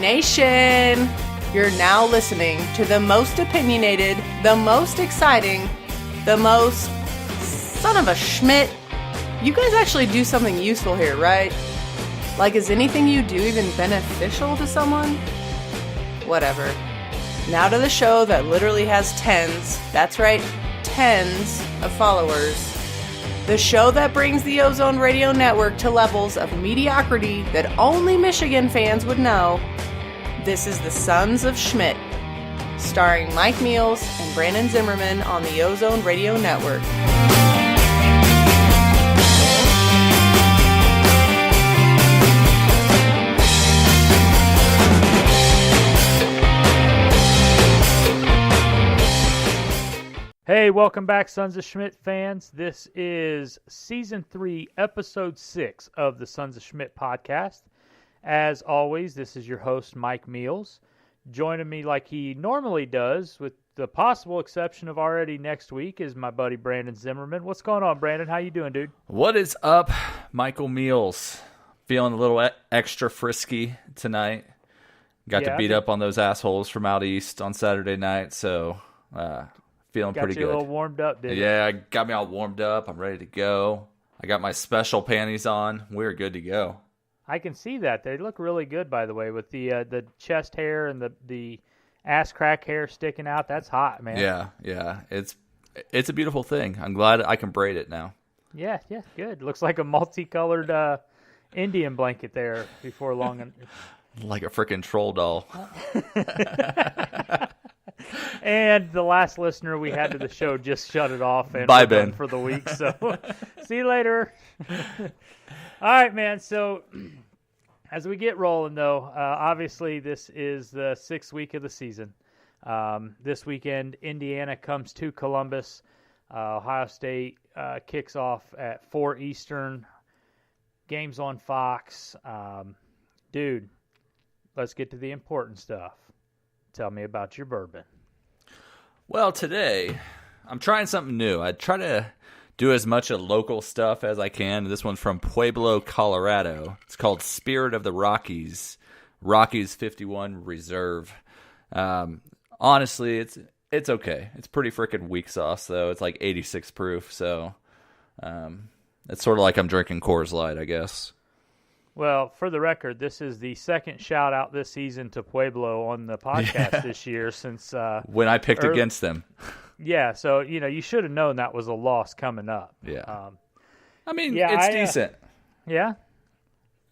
Nation! You're now listening to the most opinionated, the most exciting, the most son of a Schmidt. You guys actually do something useful here, right? Like, is anything you do even beneficial to someone? Whatever. Now to the show that literally has tens, that's right, tens of followers. The show that brings the Ozone Radio Network to levels of mediocrity that only Michigan fans would know. This is the Sons of Schmidt, starring Mike Meals and Brandon Zimmerman on the Ozone Radio Network. Hey, welcome back, Sons of Schmidt fans. This is Season 3, Episode 6 of the Sons of Schmidt podcast. As always, this is your host, Mike Meals. Joining me like he normally does, with the possible exception of already next week, is my buddy Brandon Zimmerman. What's going on, Brandon? How you doing, dude? What is up, Michael Meals? Feeling a little extra frisky tonight. Got to beat up on those assholes from out east on Saturday night, so... feeling pretty good. Got you a little warmed up, didn't you? Yeah, got me all warmed up. I'm ready to go. I got my special panties on. We're good to go. I can see that. They look really good, by the way, with the chest hair and the ass crack hair sticking out. That's hot, man. Yeah. It's a beautiful thing. I'm glad I can braid it now. Yeah, good. Looks like a multicolored Indian blanket there before long. Like a freaking troll doll. And the last listener we had to the show just shut it off and bye, we're done Ben, for the week. So see you later. All right, man. So as we get rolling, though, obviously this is the 6th week of the season. This weekend, Indiana comes to Columbus. Ohio State kicks off at 4 Eastern. Games on Fox. Dude, let's get to the important stuff. Tell me about your bourbon. Well, today, I'm trying something new. I try to do as much of local stuff as I can. This one's from Pueblo, Colorado. It's called Spirit of the Rockies. Rockies 51 Reserve. Honestly, it's okay. It's pretty freaking weak sauce, though. It's like 86 proof, so it's sort of like I'm drinking Coors Light, I guess. Well, for the record, this is the second shout-out this season to Pueblo on the podcast this year since... when I picked against them. Yeah, so, you should have known that was a loss coming up. Yeah. It's decent. Yeah?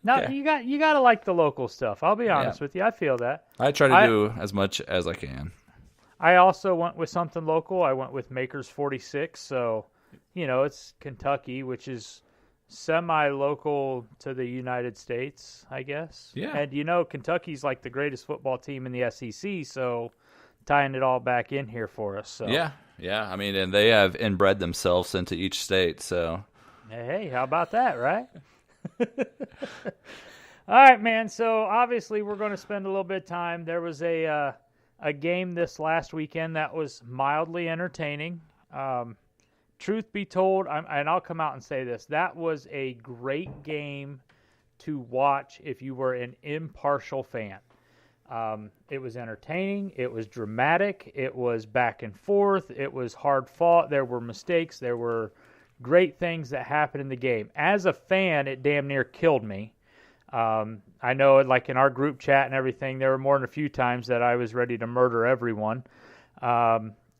No, yeah. you got to like the local stuff. I'll be honest with you. I feel that. I try to do as much as I can. I also went with something local. I went with Maker's 46, so, it's Kentucky, which is... semi-local to the United States, I guess. Yeah. And Kentucky's like the greatest football team in the SEC, so tying it all back in here for us. So. Yeah. And they have inbred themselves into each state, so. Hey, how about that, right? All right, man. So obviously we're going to spend a little bit of time. There was a game this last weekend that was mildly entertaining. Truth be told, and I'll come out and say this, that was a great game to watch if you were an impartial fan. It was entertaining. It was dramatic. It was back and forth. It was hard fought. There were mistakes. There were great things that happened in the game. As a fan, it damn near killed me. I know, like in our group chat and everything, there were more than a few times that I was ready to murder everyone.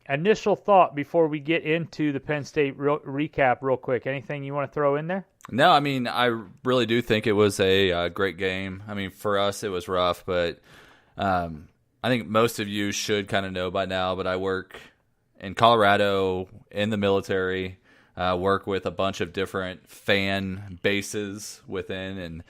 Initial thought before we get into the Penn State recap real quick. Anything you want to throw in there? No, I really do think it was a great game. For us, it was rough, but I think most of you should kind of know by now, but I work in Colorado in the military, work with a bunch of different fan bases within, and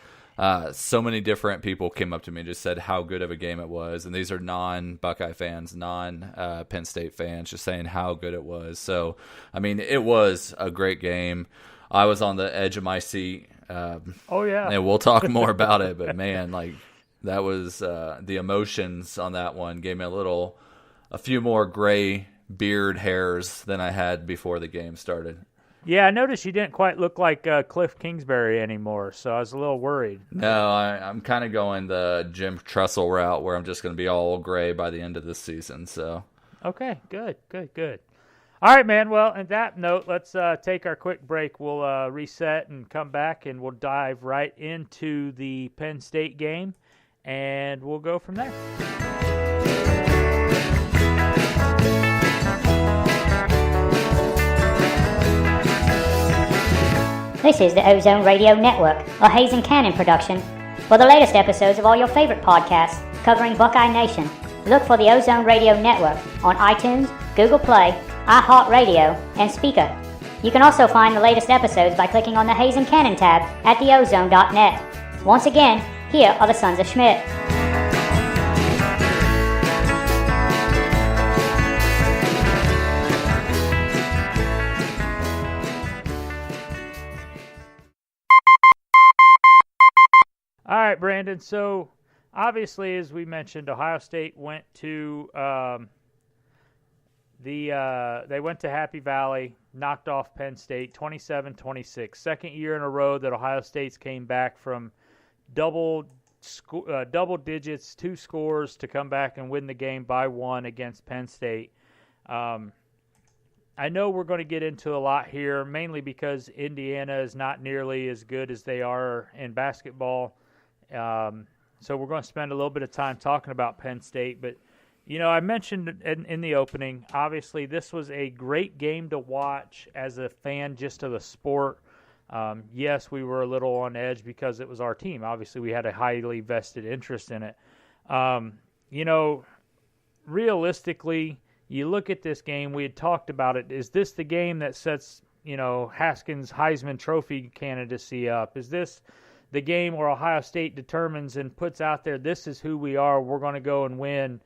so many different people came up to me and just said how good of a game it was. And these are non-Buckeye fans, non-Penn State fans, just saying how good it was. So, it was a great game. I was on the edge of my seat. Oh, yeah. And we'll talk more about it. But, man, that was the emotions on that one gave me a few more gray beard hairs than I had before the game started. Yeah, I noticed you didn't quite look like Cliff Kingsbury anymore, so I was a little worried. No, I'm kind of going the Jim Tressel route where I'm just going to be all gray by the end of this season. So Okay, good. All right, man. Well, on that note, let's take our quick break. We'll reset and come back, and we'll dive right into the Penn State game, and we'll go from there. This is the Ozone Radio Network, a Hayes and Cannon production. For the latest episodes of all your favorite podcasts covering Buckeye Nation, look for the Ozone Radio Network on iTunes, Google Play, iHeartRadio, and Speaker. You can also find the latest episodes by clicking on the Hayes and Cannon tab at theozone.net. Once again, here are the Sons of Schmidt. All right, Brandon. So, obviously, as we mentioned, Ohio State went to they went to Happy Valley, knocked off Penn State 27-26. Second year in a row that Ohio State's came back from double digits, 2 scores to come back and win the game by 1 against Penn State. I know we're going to get into a lot here, mainly because Indiana is not nearly as good as they are in basketball. So we're going to spend a little bit of time talking about Penn State. But, you know, I mentioned in the opening, obviously this was a great game to watch as a fan just of the sport. Yes, we were a little on edge because it was our team. Obviously, we had a highly vested interest in it. You know, realistically, you look at this game, we had talked about it. Is this the game that sets, you know, Haskins' Heisman Trophy candidacy up? Is this the game where Ohio State determines and puts out there, this is who we are, we're going to go and win,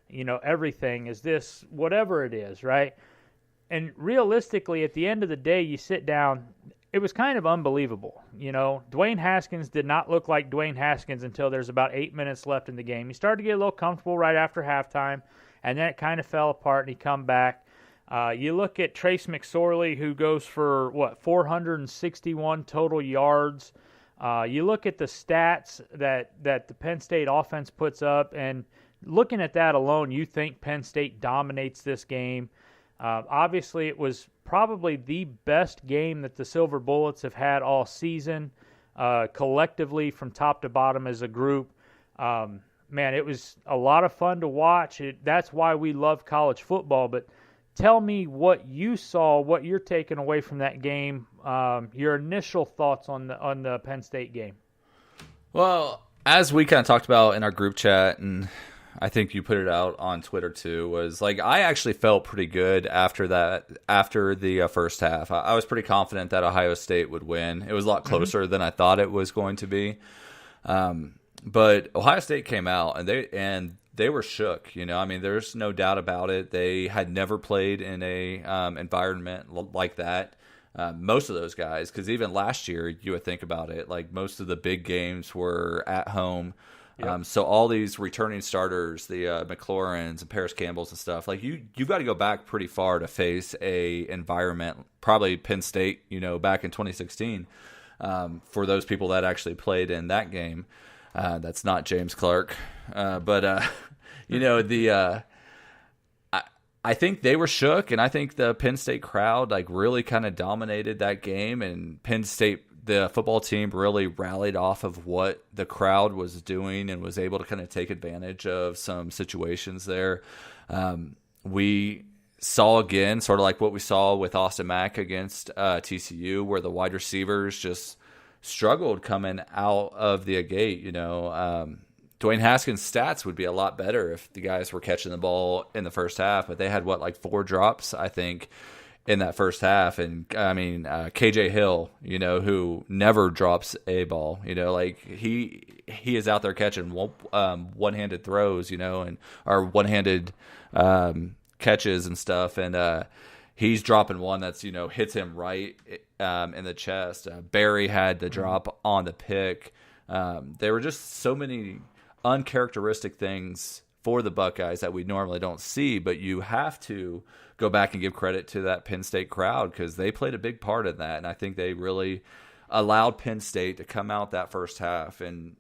you know, everything? Is this whatever it is, right? And realistically, at the end of the day, you sit down, it was kind of unbelievable. You know, Dwayne Haskins did not look like Dwayne Haskins until there's about 8 minutes left in the game. He started to get a little comfortable right after halftime, and then it kind of fell apart, and he come back. You look at Trace McSorley, who goes for, 461 total yards. You look at the stats that the Penn State offense puts up, and looking at that alone, you think Penn State dominates this game. Obviously, it was probably the best game that the Silver Bullets have had all season, collectively from top to bottom as a group. Man, it was a lot of fun to watch. That's why we love college football. But tell me what you saw, what you're taking away from that game, your initial thoughts on the Penn State game. Well, as we kind of talked about in our group chat, and I think you put it out on Twitter too, was like I actually felt pretty good after the first half. I was pretty confident that Ohio State would win. It was a lot closer than I thought it was going to be. But Ohio State came out and they were shook. You know, I mean, there's no doubt about it. They had never played in a environment like that. Most of those guys, because even last year, you would think about it, like most of the big games were at home. Yep. So all these returning starters, the McLaurins and Paris Campbells and stuff, like you've got to go back pretty far to face a environment, probably Penn State, you know, back in 2016, for those people that actually played in that game. That's not James Clark, but you know, I think they were shook, and I think the Penn State crowd like really kind of dominated that game, and Penn State, the football team, really rallied off of what the crowd was doing and was able to kind of take advantage of some situations there. We saw again, sort of like what we saw with Austin Mack against TCU, where the wide receivers just struggled coming out of the gate. You know, Dwayne Haskins' stats would be a lot better if the guys were catching the ball in the first half, but they had like 4 drops, I think, in that first half. And I mean, KJ Hill, you know, who never drops a ball, you know, like he is out there catching one-handed throws, you know, or one-handed catches and stuff. And he's dropping one that's, you know, hits him right in the chest. Barry had the drop on the pick. There were just so many uncharacteristic things for the Buckeyes that we normally don't see, but you have to go back and give credit to that Penn State crowd because they played a big part in that, and I think they really allowed Penn State to come out that first half and,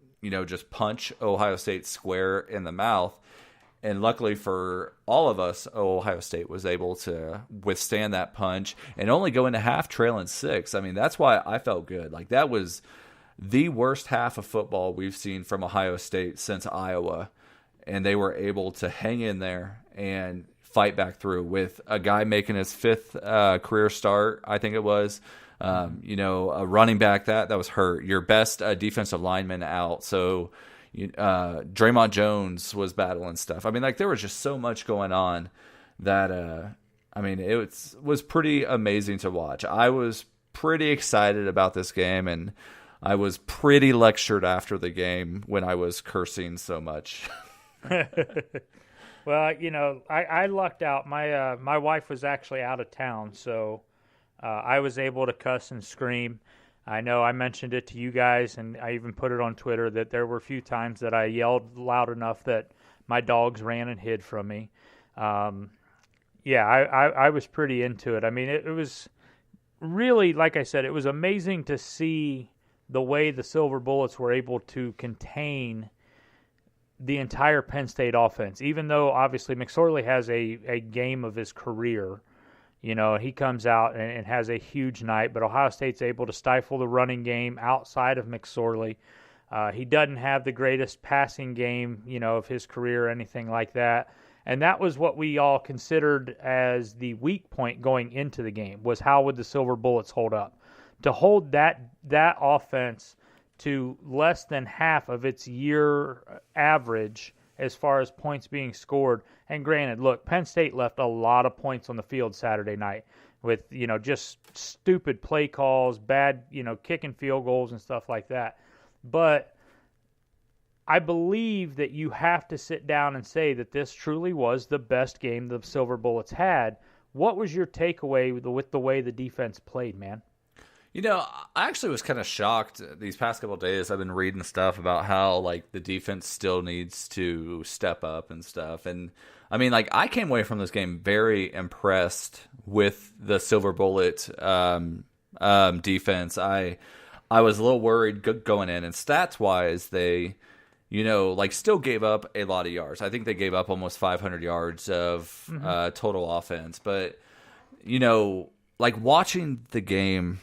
just punch Ohio State square in the mouth. And luckily for all of us, Ohio State was able to withstand that punch and only go into half trailing 6. I mean, that's why I felt good. Like, that was the worst half of football we've seen from Ohio State since Iowa. And they were able to hang in there and fight back through with a guy making his 5th career start, I think it was. A running back that was hurt. Your best defensive lineman out. So Draymond Jones was battling stuff. I mean, like, there was just so much going on that, it was pretty amazing to watch. I was pretty excited about this game, and I was pretty lectured after the game when I was cursing so much. Well, I lucked out. My wife was actually out of town, so I was able to cuss and scream. I know I mentioned it to you guys, and I even put it on Twitter that there were a few times that I yelled loud enough that my dogs ran and hid from me. I was pretty into it. I mean, it was really, like I said, it was amazing to see the way the Silver Bullets were able to contain the entire Penn State offense, even though obviously McSorley has a game of his career. He comes out and has a huge night, but Ohio State's able to stifle the running game outside of McSorley. He doesn't have the greatest passing game, of his career or anything like that. And that was what we all considered as the weak point going into the game, was how would the Silver Bullets hold up? To hold that offense to less than half of its year average as far as points being scored. And granted, look, Penn State left a lot of points on the field Saturday night with, just stupid play calls, bad, kicking field goals and stuff like that. But I believe that you have to sit down and say that this truly was the best game the Silver Bullets had. What was your takeaway with the way the defense played, man? I actually was kind of shocked these past couple of days. I've been reading stuff about how, like, the defense still needs to step up and stuff. And, I mean, like, I came away from this game very impressed with the Silver Bullet defense. I was a little worried going in. And stats-wise, they, still gave up a lot of yards. I think they gave up almost 500 yards of total offense. But, watching the game,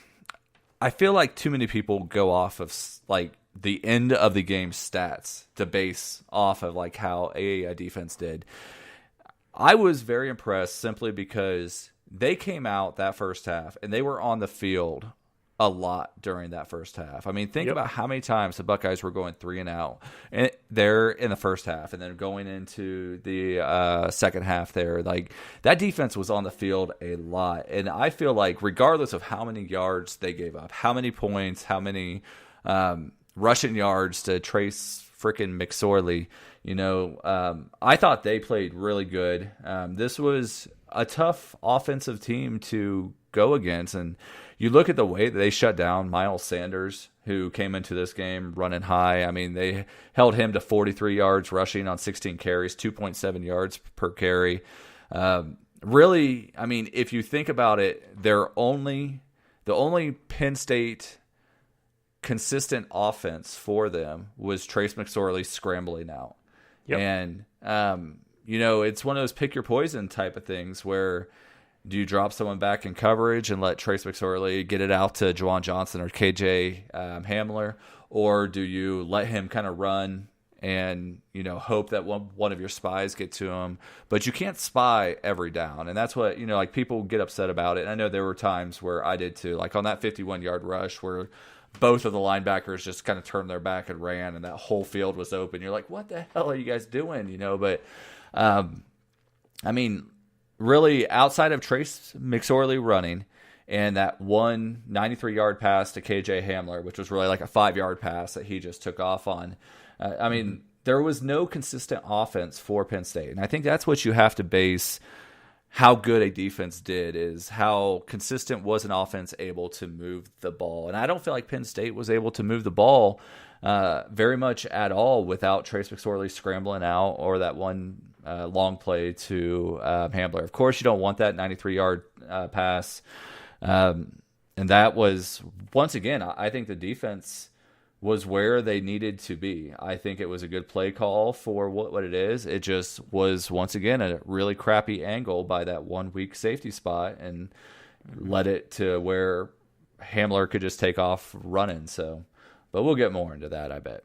I feel like too many people go off of, like, the end of the game stats to base off of, like, how a defense did. I was very impressed simply because they came out that first half and they were on the field a lot during that first half. I mean, think about how many times the Buckeyes were going 3 and out there in the first half, and then going into the second half there. Like, that defense was on the field a lot, and I feel like regardless of how many yards they gave up, how many points, how many rushing yards to Trace frickin' McSorley, I thought they played really good. This was a tough offensive team to go against, and you look at the way that they shut down Miles Sanders, who came into this game running high. I mean, they held him to 43 yards rushing on 16 carries, 2.7 yards per carry. Really, I mean, if you think about it, the only Penn State consistent offense for them was Trace McSorley scrambling out. And, it's one of those pick your poison type of things where, do you drop someone back in coverage and let Trace McSorley get it out to Juwan Johnson or KJ Hamler, or do you let him kind of run and hope that one of your spies get to him? But you can't spy every down, and that's what like, people get upset about it. And I know there were times where I did too, like on that 51-yard rush where both of the linebackers just kind of turned their back and ran, and that whole field was open. You're like, what the hell are you guys doing? But I mean, really, outside of Trace McSorley running and that one 93-yard pass to KJ Hamler, which was really like a 5-yard pass that he just took off on, I mean, there was no consistent offense for Penn State. And I think that's what you have to base how good a defense did, is how consistent was an offense able to move the ball. And I don't feel like Penn State was able to move the ball very much at all without Trace McSorley scrambling out or that one long play to Hambler. Of course, you don't want that 93-yard pass. And that was, once again, I think the defense was where they needed to be. I think it was a good play call for what it is. It just was, once again, a really crappy angle by that one weak safety spot and led it to where Hambler could just take off running. So, but we'll get more into that, I bet.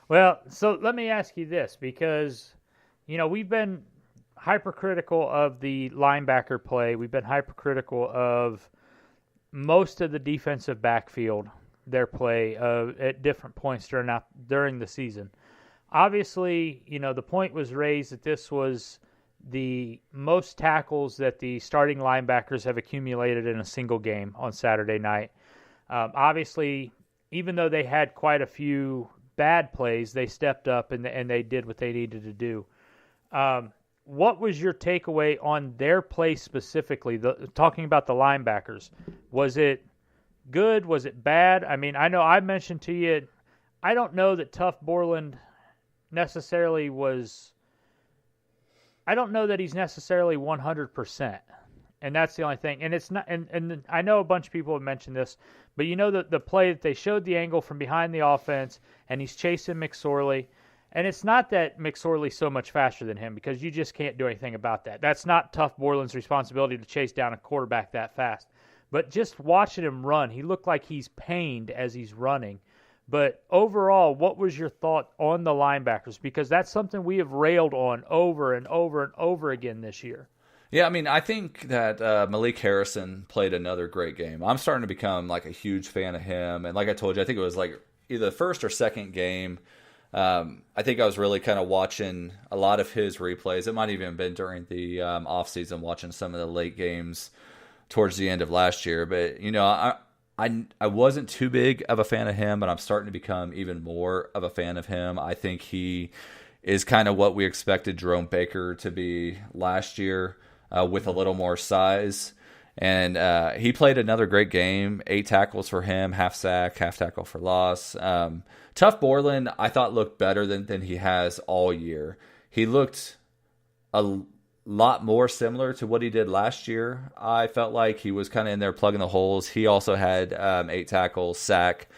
Well, so let me ask you this, because, we've been hypercritical of the linebacker play. We've been hypercritical of most of the defensive backfield, their play at different points during the season. Obviously, the point was raised that this was the most tackles that the starting linebackers have accumulated in a single game on Saturday night. Obviously, even though they had quite a few bad plays, they stepped up and they did what they needed to do. What was your takeaway on their play specifically, talking about the linebackers? Was it good? Was it bad? I mean, I know I mentioned to you, I don't know that Tough Borland necessarily was – I don't know that he's necessarily 100%. And that's the only thing. And it's not. And I know a bunch of people have mentioned this, but the play that they showed the angle from behind the offense, and he's chasing McSorley. And it's not that McSorley's so much faster than him, because you just can't do anything about that. That's not Tough Borland's responsibility to chase down a quarterback that fast. But just watching him run, he looked like he's pained as he's running. But overall, what was your thought on the linebackers? Because that's something we have railed on over and over and over again this year. Yeah, I mean, I think that Malik Harrison played another great game. I'm starting to become like a huge fan of him. And like I told you, I think it was like either the first or second game. I think I was really kind of watching a lot of his replays. It might even have been during the offseason, watching some of the late games towards the end of last year. But, I wasn't too big of a fan of him, but I'm starting to become even more of a fan of him. I think he is kind of what we expected Jerome Baker to be last year. With a little more size. And he played another great game, 8 tackles for him, half sack, half tackle for loss. Tough Borland, I thought, looked better than he has all year. He looked a lot more similar to what he did last year. I felt like he was kind of in there plugging the holes. He also had 8 tackles, sack,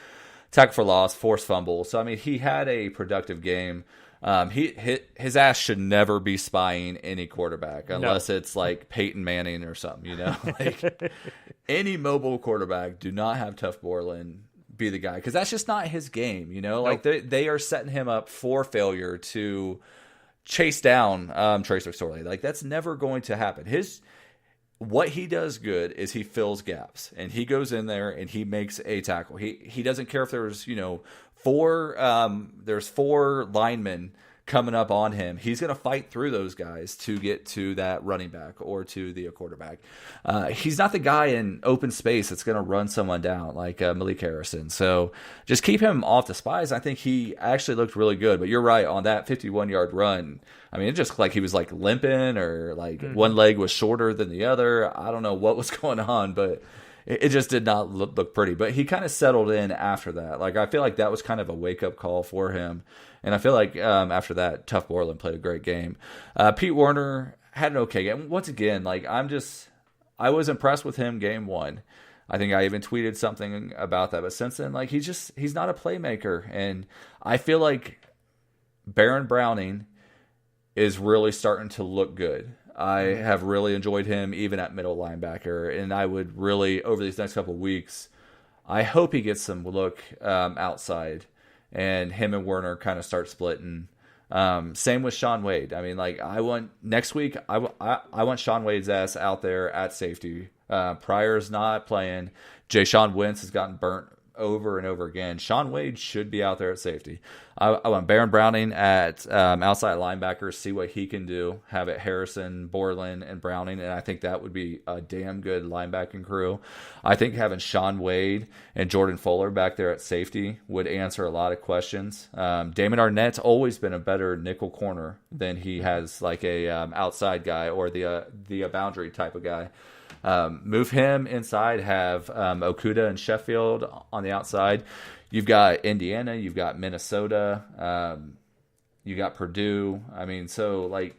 tackle for loss, forced fumble. So, I mean, he had a productive game. His ass should never be spying any quarterback unless it's like Payton Manning or something, like any mobile quarterback. Do not have Tough Borland be the guy, because that's just not his game. Like they are setting him up for failure to chase down Trace McSorley. Like that's never going to happen. What he does good is he fills gaps, and he goes in there and he makes a tackle. He doesn't care if there's four linemen coming up on him. He's going to fight through those guys to get to that running back or to the quarterback. He's not the guy in open space that's going to run someone down like Malik Harrison. So just keep him off the spies. I think he actually looked really good. But you're right, on that 51-yard run, I mean, it just like he was like limping, or like one leg was shorter than the other. I don't know what was going on, but it just did not look pretty. But he kind of settled in after that. Like I feel like that was kind of a wake-up call for him. And I feel like after that, Tough Borland played a great game. Pete Werner had an okay game. Once again, like I was impressed with him game 1. I think I even tweeted something about that. But since then, like he's not a playmaker. And I feel like Baron Browning is really starting to look good. I have really enjoyed him even at middle linebacker, and I would really, over these next couple of weeks, I hope he gets some look outside, and him and Werner kind of start splitting. Same with Sean Wade. I mean, like next week, I want Sean Wade's ass out there at safety. Pryor's not playing. Jay-Sean Wentz has gotten burnt over and over again. Sean Wade should be out there at safety. I want Baron Browning at outside linebacker, see what he can do. Have it Harrison, Borland, and Browning, and I think that would be a damn good linebacking crew. I think having Sean Wade and Jordan Fuller back there at safety would answer a lot of questions. Damon Arnett's always been a better nickel corner than he has like a outside guy or the boundary type of guy. Move him inside, have Okuda and Sheffield on the outside. You've got Indiana, you've got Minnesota, you got Purdue. I mean, so like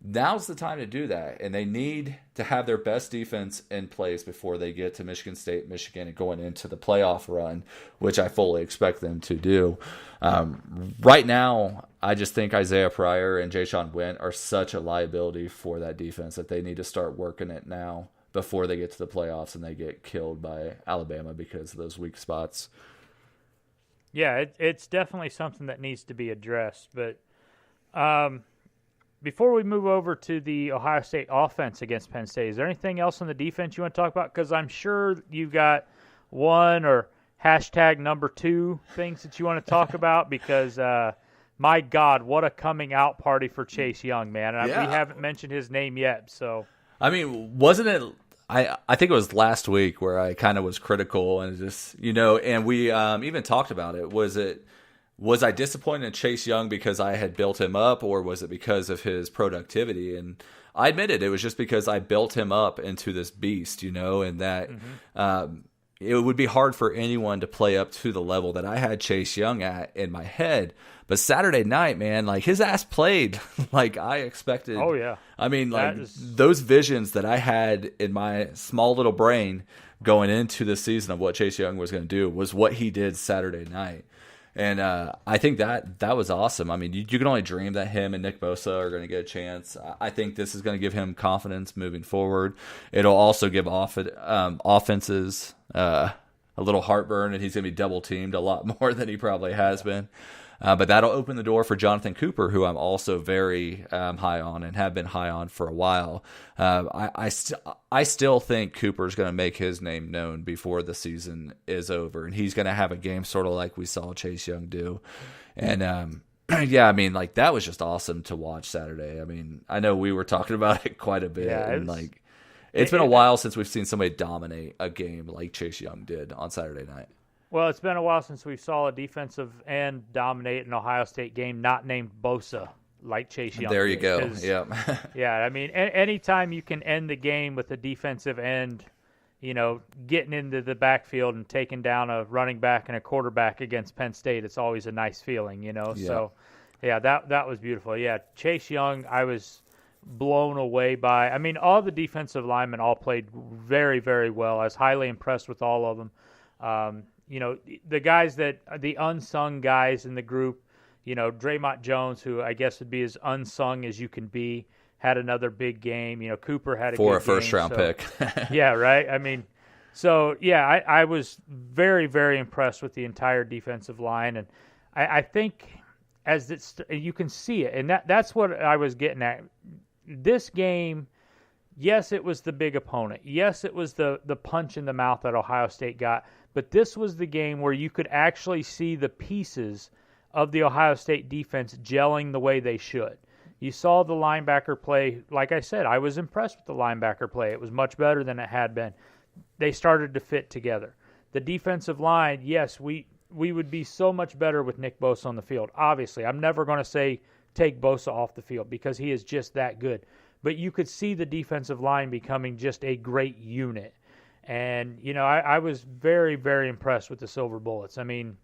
now's the time to do that, and they need to have their best defense in place before they get to Michigan State, Michigan, and going into the playoff run, which I fully expect them to do. Right now, I just think Isaiah Pryor and Jayshon Went are such a liability for that defense that they need to start working it now before they get to the playoffs and they get killed by Alabama because of those weak spots. Yeah, it's definitely something that needs to be addressed. But before we move over to the Ohio State offense against Penn State, is there anything else on the defense you want to talk about? Because I'm sure you've got one or hashtag number 2 things that you want to talk about because, my God, what a coming out party for Chase Young, man. And we haven't mentioned his name yet. So, I mean, wasn't it – I think it was last week where I kind of was critical and just, and we even talked about it. Was I disappointed in Chase Young because I had built him up, or was it because of his productivity? And I admitted it was just because I built him up into this beast, and that it would be hard for anyone to play up to the level that I had Chase Young at in my head. But Saturday night, man, like his ass played like I expected. Oh, yeah. I mean, those visions that I had in my small little brain going into the season of what Chase Young was going to do was what he did Saturday night. And I think that was awesome. I mean, you can only dream that him and Nick Bosa are going to get a chance. I think this is going to give him confidence moving forward. It'll also give offenses a little heartburn, and he's going to be double-teamed a lot more than he probably has been. But that'll open the door for Jonathan Cooper, who I'm also very high on and have been high on for a while. I still think Cooper's going to make his name known before the season is over, and he's going to have a game sort of like we saw Chase Young do. And yeah, I mean, like that was just awesome to watch Saturday. I mean, I know we were talking about it quite a bit, and like it's been a while since we've seen somebody dominate a game like Chase Young did on Saturday night. Well, it's been a while since we saw a defensive end dominate an Ohio State game not named Bosa like Chase Young. There you go. Yeah. Yeah, I mean, anytime you can end the game with a defensive end, getting into the backfield and taking down a running back and a quarterback against Penn State, it's always a nice feeling, Yeah. So, yeah, that was beautiful. Yeah, Chase Young, I was blown away by. I mean, all the defensive linemen all played very, very well. I was highly impressed with all of them. The guys the unsung guys in the group, Draymond Jones, who I guess would be as unsung as you can be, had another big game. Cooper had a good game. For a first-round pick. Yeah, right? I mean, so, yeah, I was very, very impressed with the entire defensive line. And I think you can see it, and that's what I was getting at. This game, yes, it was the big opponent. Yes, it was the punch in the mouth that Ohio State got. But this was the game where you could actually see the pieces of the Ohio State defense gelling the way they should. You saw the linebacker play. Like I said, I was impressed with the linebacker play. It was much better than it had been. They started to fit together. The defensive line, yes, we would be so much better with Nick Bosa on the field. Obviously, I'm never going to say take Bosa off the field because he is just that good. But you could see the defensive line becoming just a great unit. And, I was very, very impressed with the Silver Bullets. I mean,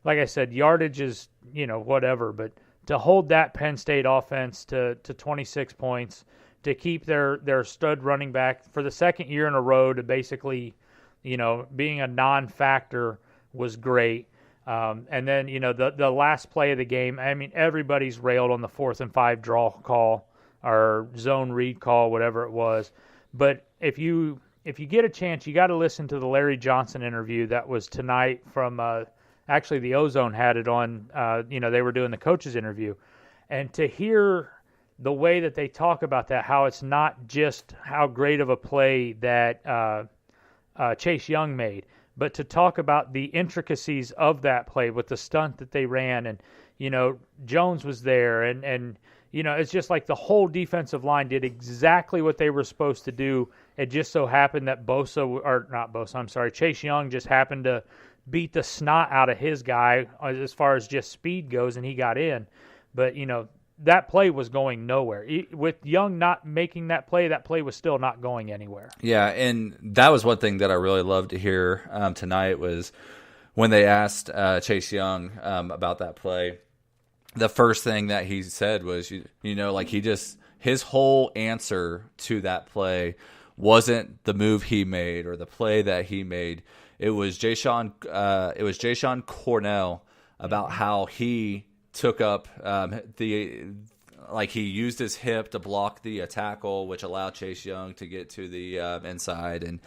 like I said, yardage is, whatever. But to hold that Penn State offense to 26 points, to keep their stud running back for the second year in a row to basically, being a non-factor was great. And then, the last play of the game, I mean, everybody's railed on the 4th and 5 draw call or zone read call, whatever it was. But if you get a chance, you got to listen to the Larry Johnson interview that was tonight from actually the Ozone had it on, they were doing the coaches interview. And to hear the way that they talk about that, how it's not just how great of a play that Chase Young made, but to talk about the intricacies of that play with the stunt that they ran. And, Jones was there and it's just like the whole defensive line did exactly what they were supposed to do. It just so happened that Chase Young just happened to beat the snot out of his guy as far as just speed goes, and he got in. But, that play was going nowhere. With Young not making that play was still not going anywhere. Yeah, and that was one thing that I really loved to hear tonight was when they asked Chase Young about that play. The first thing that he said was, his whole answer to that play wasn't the move he made or the play that he made. It was Jayshon Cornell about how he took up he used his hip to block the tackle, which allowed Chase Young to get to the inside. And,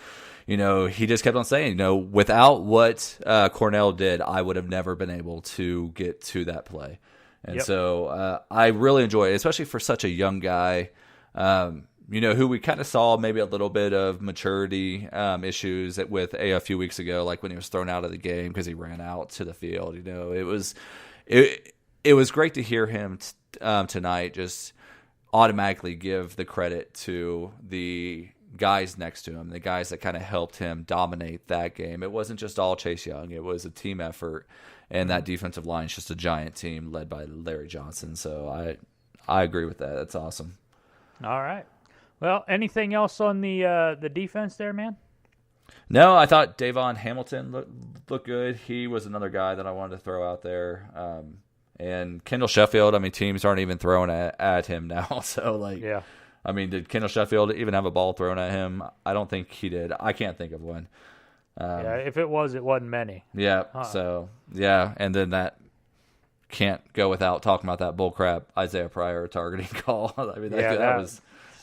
he just kept on saying, without what Cornell did, I would have never been able to get to that play. And so I really enjoy it, especially for such a young guy, who we kind of saw maybe a little bit of maturity issues with a few weeks ago, like when he was thrown out of the game because he ran out to the field. It was great to hear him tonight just automatically give the credit to the guys next to him, the guys that kind of helped him dominate that game. It wasn't just all Chase Young. It was a team effort, and that defensive line is just a giant team led by Larry Johnson. So I agree with that. That's awesome. All right. Well, anything else on the defense there, man? No, I thought Davon Hamilton looked good. He was another guy that I wanted to throw out there. And Kendall Sheffield, teams aren't even throwing at him now. So, did Kendall Sheffield even have a ball thrown at him? I don't think he did. I can't think of one. If it wasn't many. Yeah. So, yeah. And then that can't go without talking about that bullcrap Isaiah Pryor targeting call. That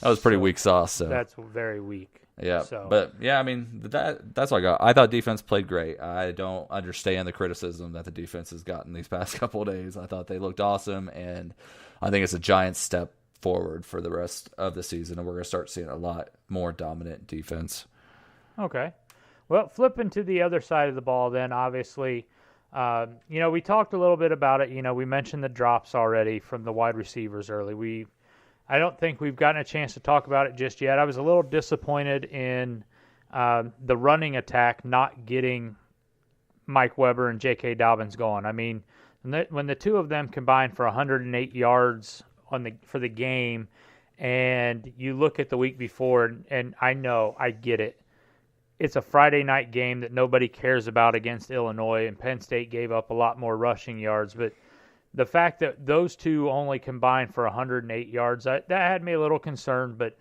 was pretty weak sauce. So that's very weak. Yeah. So. But yeah, that's what I got. I thought defense played great. I don't understand the criticism that the defense has gotten these past couple of days. I thought they looked awesome, and I think it's a giant step forward for the rest of the season, and we're going to start seeing a lot more dominant defense. Okay. Well, flipping to the other side of the ball then, obviously, we talked a little bit about it. We mentioned the drops already from the wide receivers early. I don't think we've gotten a chance to talk about it just yet. I was a little disappointed in the running attack not getting Mike Weber and J.K. Dobbins going. When the two of them combined for 108 yards for the game, and you look at the week before, and I get it. It's a Friday night game that nobody cares about against Illinois, and Penn State gave up a lot more rushing yards. But the fact that those two only combined for 108 yards, that had me a little concerned. But,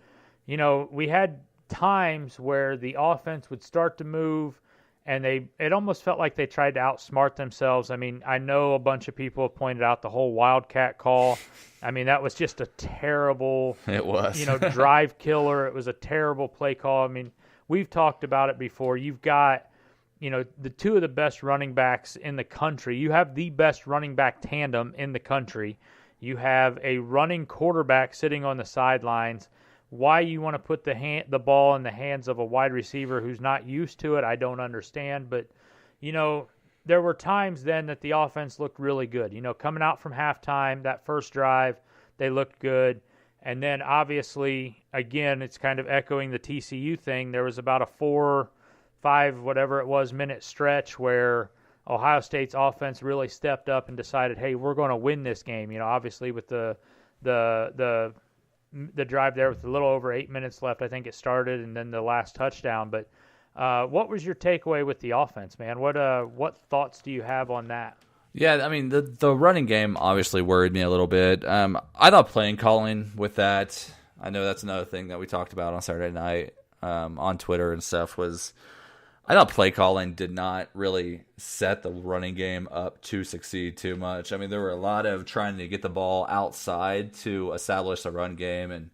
we had times where the offense would start to move, and it almost felt like they tried to outsmart themselves. I know a bunch of people have pointed out the whole Wildcat call. That was just a terrible, it was. Drive killer. It was a terrible play call. We've talked about it before. You've got, the two of the best running backs in the country. You have the best running back tandem in the country. You have a running quarterback sitting on the sidelines. Why you want to put the ball in the hands of a wide receiver who's not used to it, I don't understand. But, there were times then that the offense looked really good. Coming out from halftime, that first drive, they looked good. And then, obviously, again, it's kind of echoing the TCU thing. There was about a 4-5, whatever it was, minute stretch where Ohio State's offense really stepped up and decided, hey, we're going to win this game. Obviously with the drive there with a little over 8 minutes left, I think it started, and then the last touchdown. But what was your takeaway with the offense, man? What thoughts do you have on that? Yeah, the running game obviously worried me a little bit. I thought playing calling with that, I know that's another thing that we talked about on Saturday night on Twitter and stuff, was I thought play calling did not really set the running game up to succeed too much. There were a lot of trying to get the ball outside to establish a run game, and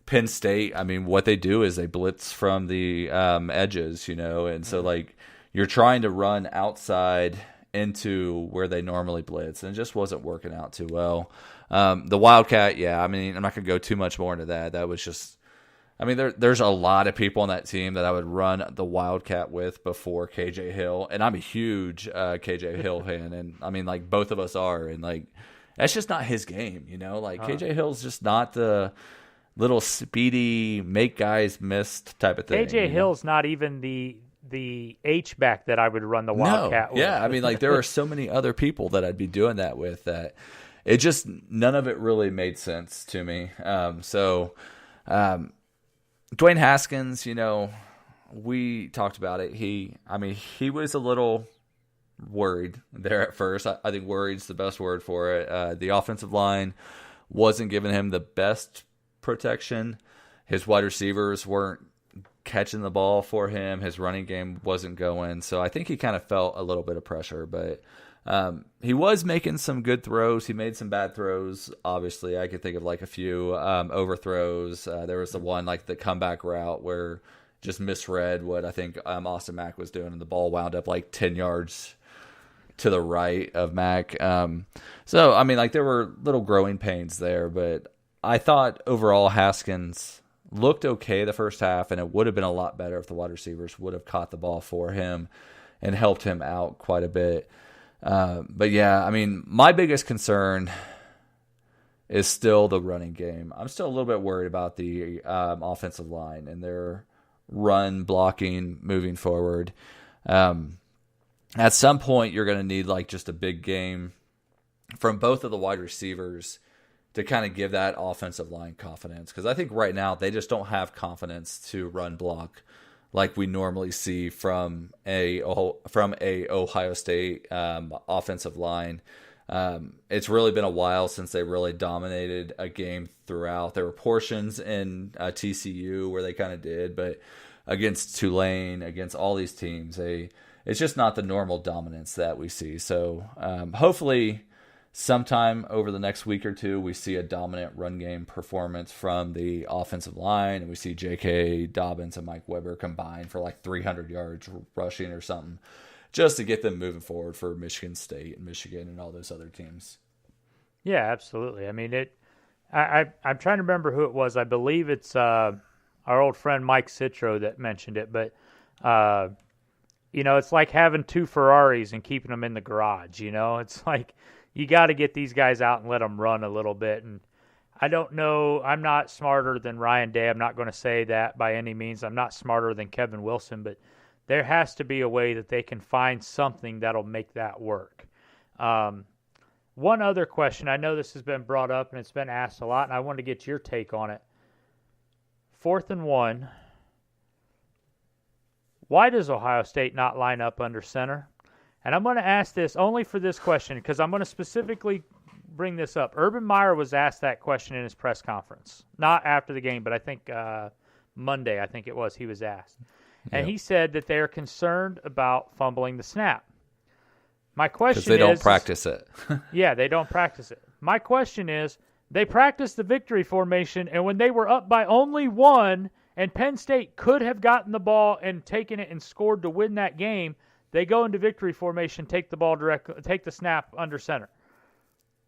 Penn State, what they do is they blitz from the edges, and so you're trying to run outside into where they normally blitz, and it just wasn't working out too well. The Wildcat, yeah, I'm not going to go too much more into that. That was just, there's a lot of people on that team that I would run the Wildcat with before KJ Hill, and I'm a huge KJ Hill fan, and both of us are, and that's just not his game, KJ Hill's just not the little speedy, make guys miss type of thing. KJ Hill's not even the H-back that I would run the Wildcat with. Yeah, there are so many other people that I'd be doing that with that, it just, none of it really made sense to me. Dwayne Haskins, we talked about it. He was a little worried there at first. I think worried's the best word for it. The offensive line wasn't giving him the best protection. His wide receivers weren't catching the ball for him. His running game wasn't going. So I think he kind of felt a little bit of pressure, but he was making some good throws. He made some bad throws. Obviously, I could think of like a few overthrows. There was the one, like the comeback route where just misread what I think Austin Mack was doing, and the ball wound up like 10 yards to the right of Mack. There were little growing pains there, but I thought overall Haskins looked okay the first half, and it would have been a lot better if the wide receivers would have caught the ball for him and helped him out quite a bit. My biggest concern is still the running game. I'm still a little bit worried about the offensive line and their run blocking moving forward. At some point, you're going to need like just a big game from both of the wide receivers to kind of give that offensive line confidence. Because I think right now they just don't have confidence to run block like we normally see from a Ohio State offensive line. It's really been a while since they really dominated a game throughout. There were portions in TCU where they kind of did, but against Tulane, against all these teams, it's just not the normal dominance that we see. So hopefully sometime over the next week or two, we see a dominant run game performance from the offensive line, and we see J.K. Dobbins and Mike Weber combined for like 300 yards rushing or something, just to get them moving forward for Michigan State and Michigan and all those other teams. Yeah, absolutely. I mean, I'm trying to remember who it was. I believe it's our old friend Mike Citro that mentioned it, but it's like having two Ferraris and keeping them in the garage. It's like you got to get these guys out and let them run a little bit. And I don't know. I'm not smarter than Ryan Day. I'm not going to say that by any means. I'm not smarter than Kevin Wilson, but there has to be a way that they can find something that'll make that work. One other question. I know this has been brought up and it's been asked a lot, and I wanted to get your take on it. 4th and 1. Why does Ohio State not line up under center? And I'm going to ask this only for this question because I'm going to specifically bring this up. Urban Meyer was asked that question in his press conference. Not after the game, but I think Monday, he was asked. And he said that they're concerned about fumbling the snap. My question is... Because they don't practice it. Yeah, they don't practice it. My question is, they practiced the victory formation, and when they were up by only 1, and Penn State could have gotten the ball and taken it and scored to win that game, they go into victory formation, take the snap under center.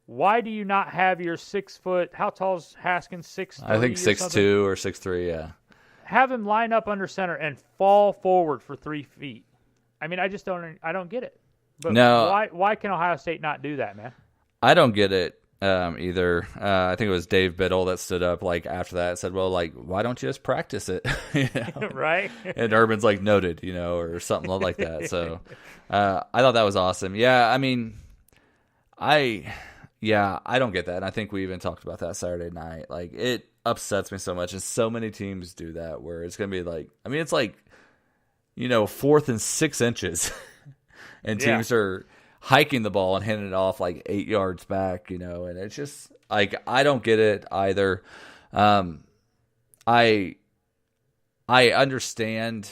Why do you not have your 6 foot? How tall is Haskins? 6'3"? I think 6'2" or 6'3", yeah. Have him line up under center and fall forward for 3 feet. I mean, I don't get it. But no, why can Ohio State not do that, man? I don't get it either. I think it was Dave Biddle that stood up like after that and said, well, like, why don't you just practice it? Right? And Urban's like noted, or something like that. So I thought that was awesome. Yeah, I mean, I don't get that. And I think we even talked about that Saturday night. Like, it upsets me so much. And so many teams do that where it's going to be like, I mean, it's like, 4th and 6 inches. And teams are hiking the ball and handing it off like 8 yards back, and it's just like, I don't get it either. I understand,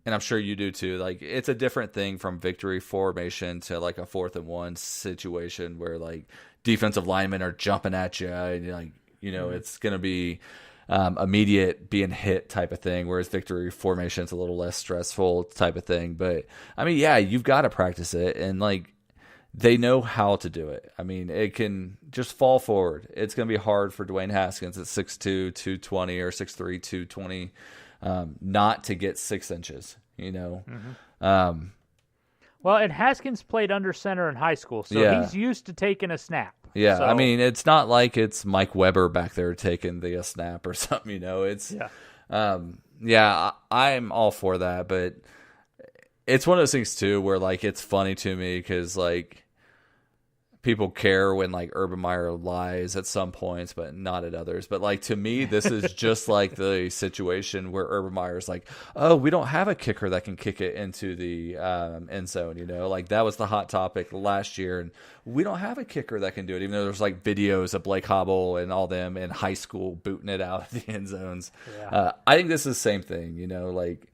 and I'm sure you do too, like, it's a different thing from victory formation to like a 4th and 1 situation where like defensive linemen are jumping at you and like, it's going to be immediate being hit type of thing, whereas victory formation is a little less stressful type of thing. But I mean, yeah, you've got to practice it, and like, they know how to do it. I mean, it can just fall forward. It's going to be hard for Dwayne Haskins at 6'2", 220 or 6'3", 220 not to get 6 inches, Mm-hmm. Well, and Haskins played under center in high school, so he's used to taking a snap. Yeah, so, I mean, it's not like it's Mike Weber back there taking the snap or something, It's, I'm all for that, but it's one of those things too where like it's funny to me because like people care when like Urban Meyer lies at some points, but not at others. But like to me, this is just like the situation where Urban Meyer's like, oh, we don't have a kicker that can kick it into the end zone. You know, like that was the hot topic last year, and we don't have a kicker that can do it. Even though there's like videos of Blake Hobble and all them in high school booting it out of the end zones. Yeah. I think this is the same thing. You know, like.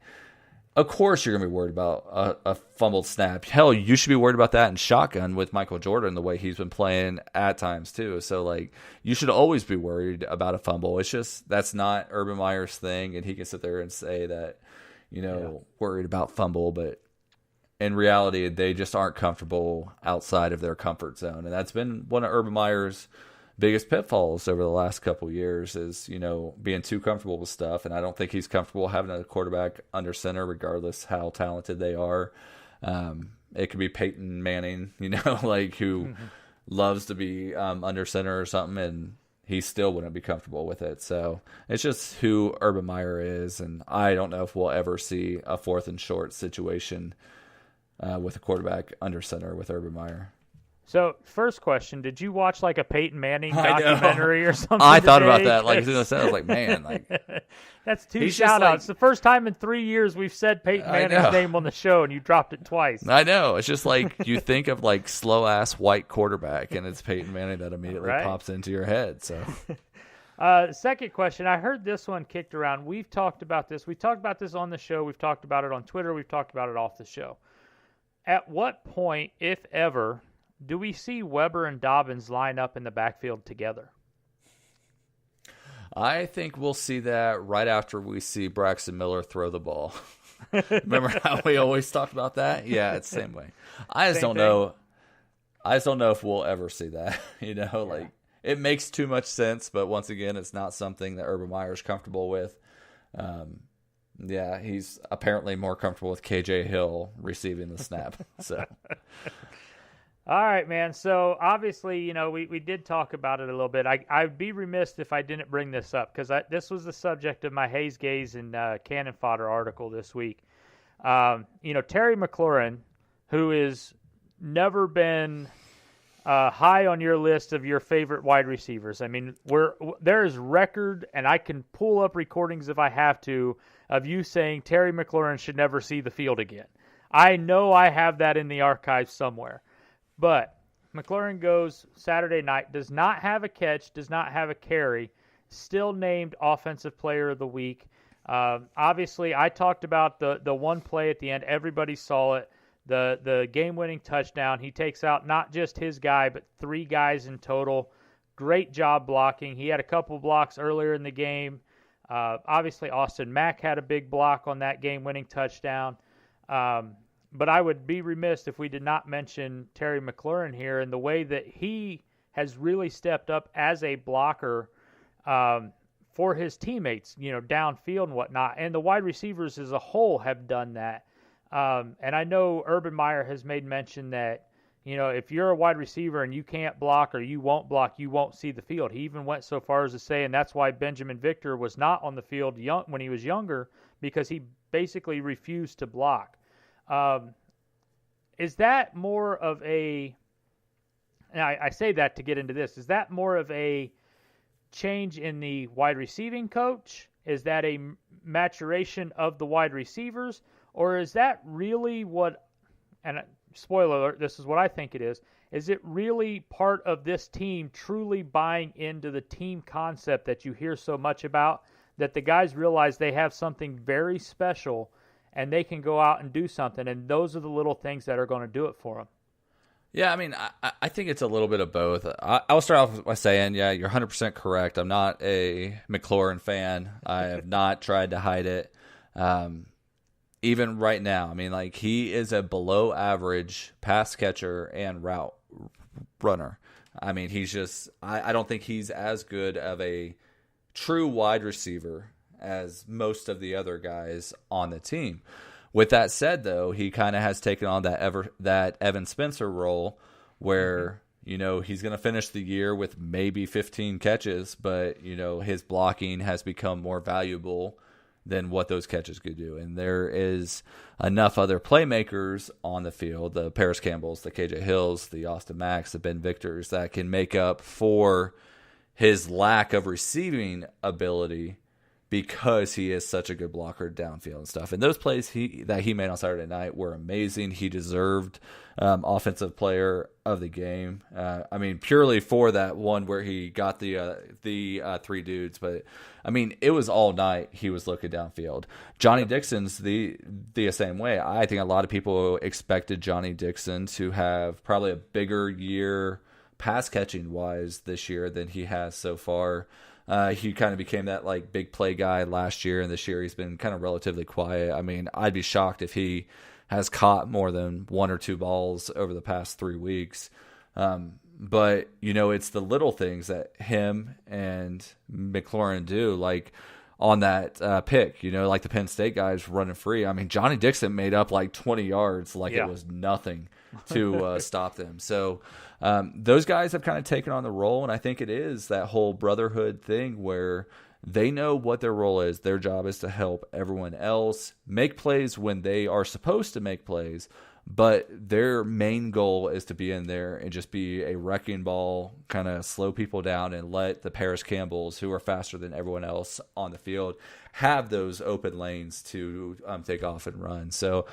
Of course you're going to be worried about a fumbled snap. Hell, you should be worried about that in shotgun with Michael Jordan, the way he's been playing at times too. So, like, you should always be worried about a fumble. It's just that's not Urban Meyer's thing, and he can sit there and say that, you know, worried about fumble, but in reality, they just aren't comfortable outside of their comfort zone. And that's been one of Urban Meyer's biggest pitfalls over the last couple of years is, you know, being too comfortable with stuff. And I don't think he's comfortable having a quarterback under center, regardless how talented they are. It could be Payton Manning, you know, like who loves to be under center or something, and he still wouldn't be comfortable with it. So it's just who Urban Meyer is. And I don't know if we'll ever see a 4th and short situation with a quarterback under center with Urban Meyer. So, first question, did you watch like a Peyton Manning documentary or something? I thought about that. Like, as soon as I was like, man. Like, that's 2 shout-outs. The first time in 3 years we've said Peyton Manning's name on the show, and you dropped it twice. I know. It's just like you think of like slow-ass white quarterback, and it's Peyton Manning that immediately pops into your head. So, second question, I heard this one kicked around. We've talked about this. We talked about this on the show. We've talked about it on Twitter. We've talked about it off the show. At what point, if ever, do we see Weber and Dobbins line up in the backfield together? I think we'll see that right after we see Braxton Miller throw the ball. Remember how we always talked about that? Yeah, it's the same way. I just don't know if we'll ever see that. You know, like it makes too much sense, but once again, it's not something that Urban Meyer's comfortable with. Yeah, he's apparently more comfortable with KJ Hill receiving the snap. So. All right, man. So, obviously, you know, we did talk about it a little bit. I'd be remiss if I didn't bring this up because this was the subject of my Hayes Gaze and Cannon Fodder article this week. You know, Terry McLaurin, who has never been high on your list of your favorite wide receivers. I mean, there is record, and I can pull up recordings if I have to, of you saying Terry McLaurin should never see the field again. I know I have that in the archives somewhere. But McLaurin goes Saturday night, does not have a catch, does not have a carry, still named Offensive Player of the Week. Obviously, I talked about the one play at the end. Everybody saw it, the game-winning touchdown. He takes out not just his guy, but 3 guys in total. Great job blocking. He had a couple blocks earlier in the game. Obviously, Austin Mack had a big block on that game-winning touchdown. But I would be remiss if we did not mention Terry McLaurin here and the way that he has really stepped up as a blocker for his teammates, you know, downfield and whatnot. And the wide receivers as a whole have done that. And I know Urban Meyer has made mention that, you know, if you're a wide receiver and you can't block or you won't block, you won't see the field. He even went so far as to say, and that's why Benjamin Victor was not on the field when he was younger, because he basically refused to block. Is that more of a, and I say that to get into this, is that more of a change in the wide receiving coach? Is that a maturation of the wide receivers? Or is that really what, and spoiler alert, this is what I think it is it really part of this team truly buying into the team concept that you hear so much about, that the guys realize they have something very special and they can go out and do something, and those are the little things that are going to do it for them? Yeah, I mean, I think it's a little bit of both. I'll start off by saying, yeah, you're 100% correct. I'm not a McLaurin fan. I have not tried to hide it. Even right now, I mean, like, he is a below-average pass catcher and route runner. I mean, he's just – I don't think he's as good of a true wide receiver as most of the other guys on the team. With that said, though, he kind of has taken on that Evan Spencer role where, you know, he's going to finish the year with maybe 15 catches, but, you know, his blocking has become more valuable than what those catches could do. And there is enough other playmakers on the field, the Paris Campbells, the KJ Hills, the Austin Macks, the Ben Victors, that can make up for his lack of receiving ability because he is such a good blocker downfield and stuff. And those plays that he made on Saturday night were amazing. He deserved offensive player of the game. I mean, purely for that one where he got the three dudes. But, I mean, it was all night he was looking downfield. Johnny Dixon's the same way. I think a lot of people expected Johnny Dixon to have probably a bigger year pass catching wise this year than he has so far. He kind of became that like big play guy last year, and this year he's been kind of relatively quiet. I mean, I'd be shocked if he has caught more than one or two balls over the past 3 weeks. But, you know, it's the little things that him and McLaurin do, like on that pick, you know, like the Penn State guys running free. I mean, Johnny Dixon made up like 20 yards like it was nothing to stop them. So those guys have kind of taken on the role, and I think it is that whole brotherhood thing where they know what their role is. Their job is to help everyone else make plays when they are supposed to make plays, but their main goal is to be in there and just be a wrecking ball, kind of slow people down and let the Paris Campbells, who are faster than everyone else on the field, have those open lanes to take off and run. So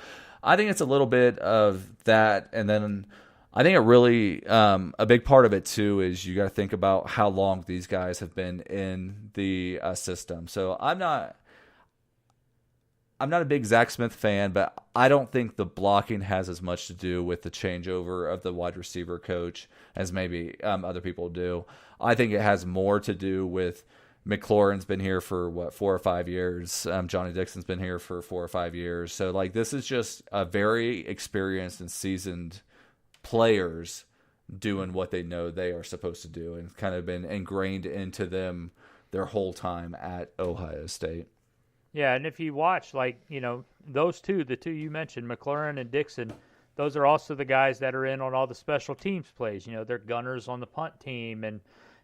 I think it's a little bit of that, and then I think it really a big part of it too is you got to think about how long these guys have been in the system. So I'm not a big Zach Smith fan, but I don't think the blocking has as much to do with the changeover of the wide receiver coach as maybe other people do. I think it has more to do with McLaurin's been here for 4 or 5 years. Johnny Dixon's been here for 4 or 5 years. So like this is just a very experienced and seasoned players doing what they know they are supposed to do, and kind of been ingrained into them their whole time at Ohio State. Yeah, and if you watch, like, you know, those two, the two you mentioned, McLaurin and Dixon, those are also the guys that are in on all the special teams plays. You know, they're gunners on the punt team, and,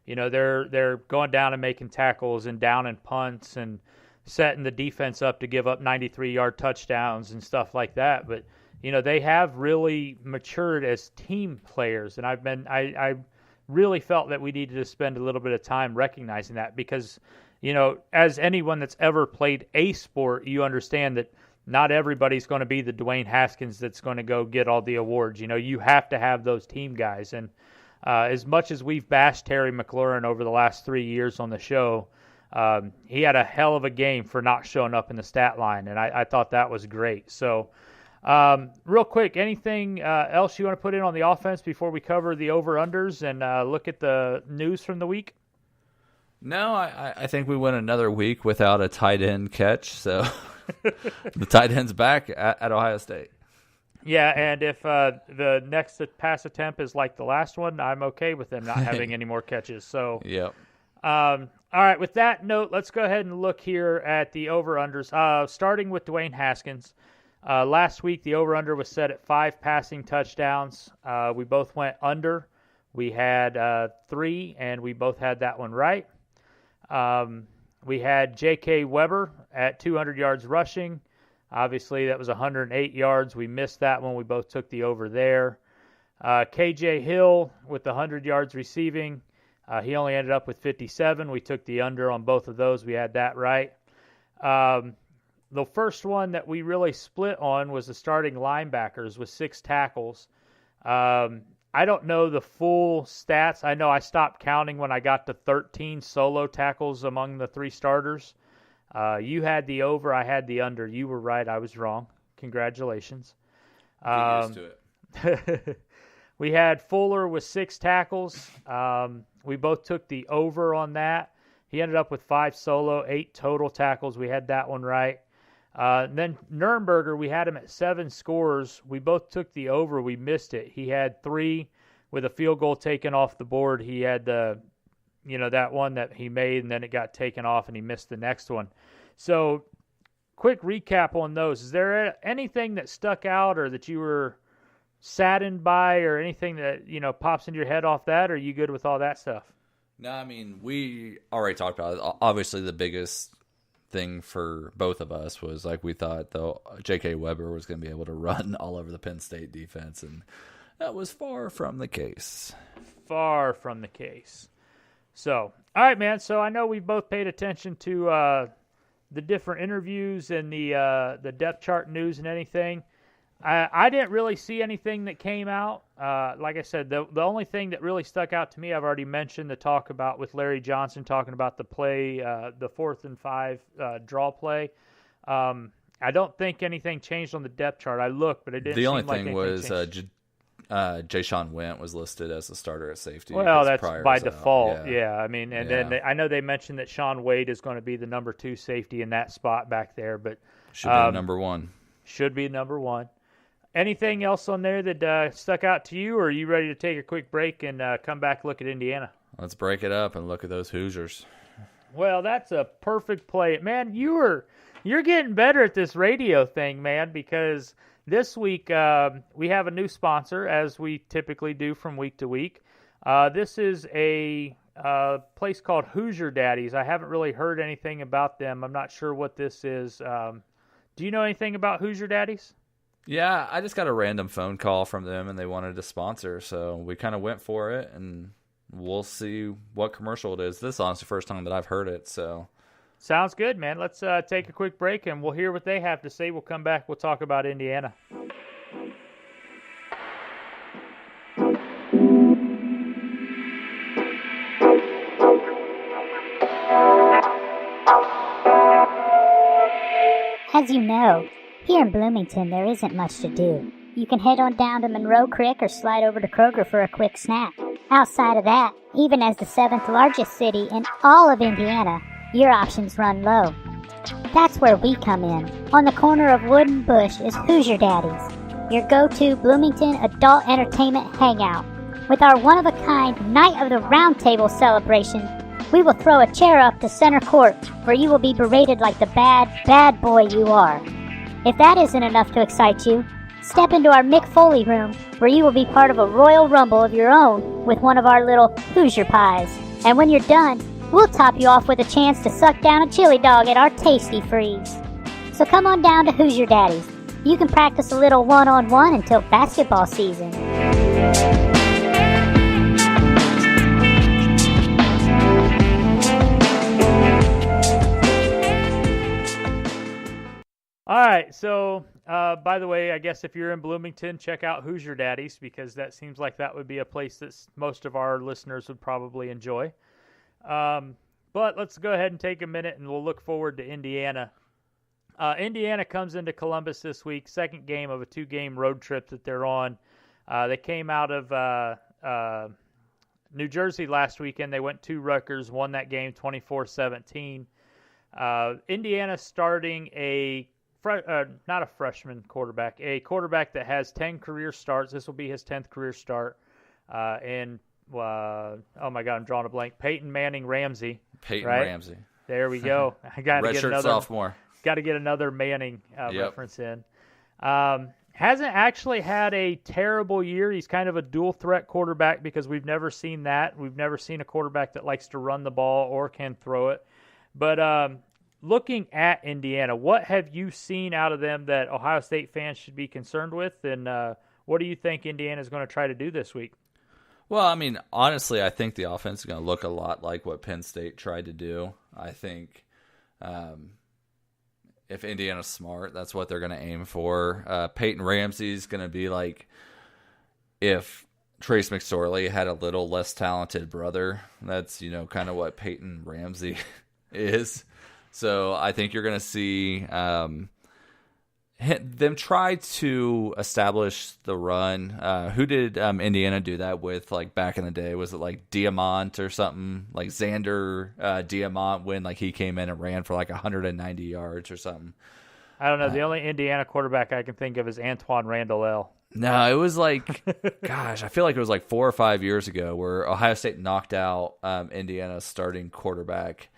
you know, they're going down and making tackles and down and punts and setting the defense up to give up 93-yard touchdowns and stuff like that. But you know, they have really matured as team players, and I really felt that we needed to spend a little bit of time recognizing that because, you know, as anyone that's ever played a sport, you understand that not everybody's going to be the Dwayne Haskins that's going to go get all the awards. You know, you have to have those team guys, and as much as we've bashed Terry McLaurin over the last 3 years on the show, he had a hell of a game for not showing up in the stat line, and I thought that was great. So, real quick, anything else you want to put in on the offense before we cover the over-unders and look at the news from the week? No, I think we went another week without a tight end catch, so the tight end's back at Ohio State. Yeah, and if the next pass attempt is like the last one, I'm okay with them not having any more catches. So, yep. All right, with that note, let's go ahead and look here at the over-unders, starting with Dwayne Haskins. Last week, the over-under was set at 5 passing touchdowns. We both went under. We had 3, and we both had that one right. We had J.K. Weber at 200 yards rushing. Obviously, that was 108 yards. We missed that one. We both took the over there. K.J. Hill with 100 yards receiving. He only ended up with 57. We took the under on both of those. We had that right. The first one that we really split on was the starting linebackers with 6 tackles. I don't know the full stats. I know I stopped counting when I got to 13 solo tackles among the 3 starters. You had the over, I had the under. You were right, I was wrong. Congratulations. Get used to it. We had Fuller with 6 tackles. We both took the over on that. He ended up with 5 solo, 8 total tackles. We had that one right. Then Nurnberger, we had him at 7 scores. We both took the over. We missed it. He had 3 with a field goal taken off the board. He had that one that he made, and then it got taken off, and he missed the next one. So, quick recap on those. Is there anything that stuck out or that you were saddened by, or anything that pops into your head off that? Or are you good with all that stuff? No, I mean, we already talked about it. Obviously, the biggest thing for both of us was like we thought J.K. Weber was going to be able to run all over the Penn State defense, and that was far from the case. Far from the case. So, all right, man. So I know we've both paid attention to the different interviews and the depth chart news and anything. I didn't really see anything that came out. Like I said, the only thing that really stuck out to me, I've already mentioned the talk about with Larry Johnson talking about the play, the 4th and 5 draw play. I don't think anything changed on the depth chart. I looked, but it didn't. The only seem like thing was Ja'Shawn Went was listed as the starter at safety. Well, that's by default. Yeah. I mean, and then I know they mentioned that Shaun Wade is going to be the number 2 safety in that spot back there, but should be number 1. Should be number 1. Anything else on there that stuck out to you, or are you ready to take a quick break and come back and look at Indiana? Let's break it up and look at those Hoosiers. Well, that's a perfect play. Man, you're getting better at this radio thing, man, because this week we have a new sponsor, as we typically do from week to week. This is a place called Hoosier Daddies. I haven't really heard anything about them. I'm not sure what this is. Do you know anything about Hoosier Daddies? Yeah, I just got a random phone call from them, and they wanted to sponsor, so we kind of went for it, and we'll see what commercial it is. This is honestly the first time that I've heard it, so. Sounds good, man. Let's take a quick break, and we'll hear what they have to say. We'll come back. We'll talk about Indiana. As you know, here in Bloomington there isn't much to do. You can head on down to Monroe Creek or slide over to Kroger for a quick snack. Outside of that, even as the 7th largest city in all of Indiana, your options run low. That's where we come in. On the corner of Wood and Bush is Hoosier Daddies, your go-to Bloomington adult entertainment hangout. With our one-of-a-kind Night of the Round Table celebration, we will throw a chair up to center court where you will be berated like the bad boy you are. If that isn't enough to excite you, step into our Mick Foley room where you will be part of a Royal Rumble of your own with one of our little Hoosier pies. And when you're done, we'll top you off with a chance to suck down a chili dog at our Tasty Freeze. So come on down to Hoosier Daddies. You can practice a little one-on-one until basketball season. All right, so by the way, I guess if you're in Bloomington, check out Hoosier Daddies, because that seems like that would be a place that most of our listeners would probably enjoy. But let's go ahead and take a minute, and we'll look forward to Indiana. Indiana comes into Columbus this week, second game of a 2-game road trip that they're on. They came out of New Jersey last weekend. They went to Rutgers, won that game 24-17. Indiana starting not a freshman quarterback, a quarterback that has 10 career starts. This will be his 10th career start. Oh my God, I'm drawing a blank. Payton Manning Ramsey. Peyton right? Ramsey. There we go. I got to get another sophomore. Got to get another Manning reference in. Hasn't actually had a terrible year. He's kind of a dual threat quarterback because we've never seen that. We've never seen a quarterback that likes to run the ball or can throw it. But looking at Indiana, what have you seen out of them that Ohio State fans should be concerned with? And what do you think Indiana is going to try to do this week? Well, I mean, honestly, I think the offense is going to look a lot like what Penn State tried to do. I think if Indiana's smart, that's what they're going to aim for. Peyton Ramsey is going to be like if Trace McSorley had a little less talented brother. That's, kind of what Peyton Ramsey is. So I think you're going to see them try to establish the run. Who did Indiana do that with, like, back in the day? Was it, like, Diamant or something? Like, Xander Diamant when, like, he came in and ran for, like, 190 yards or something. I don't know. The only Indiana quarterback I can think of is Antoine Randall. No, it was like, gosh, I feel like it was like 4 or 5 years ago where Ohio State knocked out Indiana's starting quarterback.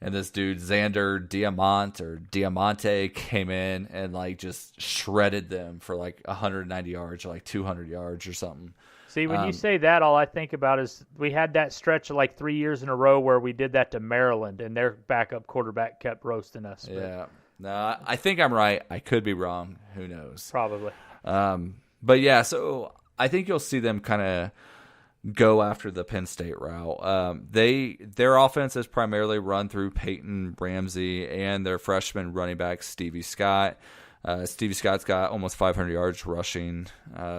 And this dude, Xander Diamante, came in and, like, just shredded them for, like, 190 yards or, like, 200 yards or something. See, when you say that, all I think about is we had that stretch of like 3 years in a row where we did that to Maryland, and their backup quarterback kept roasting us. Yeah. No, I think I'm right. I could be wrong. Who knows? Probably. But yeah, so I think you'll see them kind of go after the Penn State route. Their offense is primarily run through Peyton Ramsey and their freshman running back Stevie Scott. Stevie Scott's got almost 500 yards rushing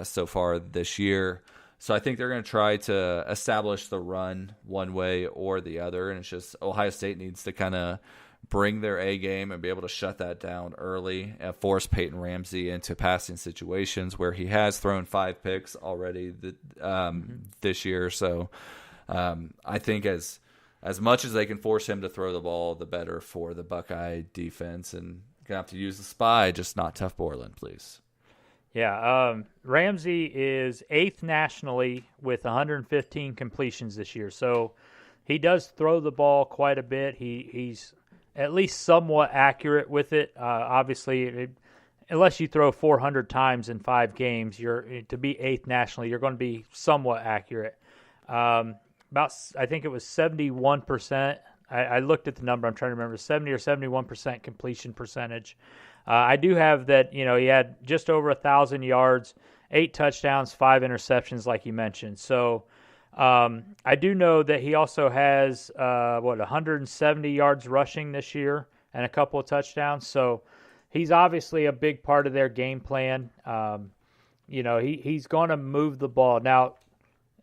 so far this year. So I think they're going to try to establish the run one way or the other, and it's just Ohio State needs to kind of bring their A game and be able to shut that down early and force Peyton Ramsey into passing situations where he has thrown 5 picks already this year. So I think as much as they can force him to throw the ball, the better for the Buckeye defense. And going to have to use the spy, just not Tough Borland, please. Yeah, Ramsey is 8th nationally with 115 completions this year. So he does throw the ball quite a bit. He's at least somewhat accurate with it. Obviously, unless you throw 400 times in 5 games, to be 8th nationally, you're going to be somewhat accurate. I think it was 71%. I looked at the number. I'm trying to remember, 70 or 71% completion percentage. I do have that, he had just over 1,000 yards, 8 touchdowns, 5 interceptions, like you mentioned. So I do know that he also has, 170 yards rushing this year and a couple of touchdowns. So he's obviously a big part of their game plan. He's going to move the ball. Now,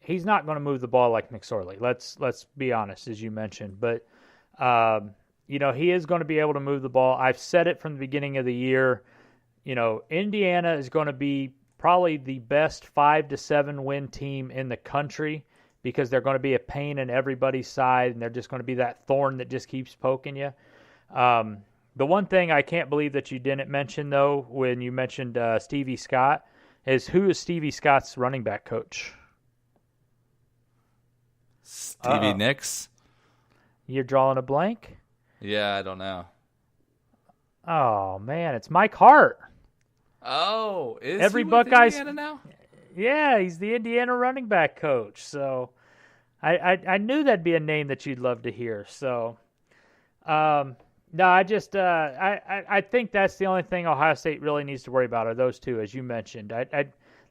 he's not going to move the ball like McSorley. Let's be honest, as you mentioned. But he is going to be able to move the ball. I've said it from the beginning of the year. Indiana is going to be probably the best 5 to 7 win team in the country because they're going to be a pain in everybody's side, and they're just going to be that thorn that just keeps poking you. The one thing I can't believe that you didn't mention, though, when you mentioned Stevie Scott, is who is Stevie Scott's running back coach? Stevie Nicks? You're drawing a blank? Yeah, I don't know. Oh, man, it's Mike Hart. Oh, is Every he with Buckeyes, Indiana now? Yeah, he's the Indiana running back coach. So I knew that'd be a name that you'd love to hear. So, no, I think that's the only thing Ohio State really needs to worry about are those two, as you mentioned.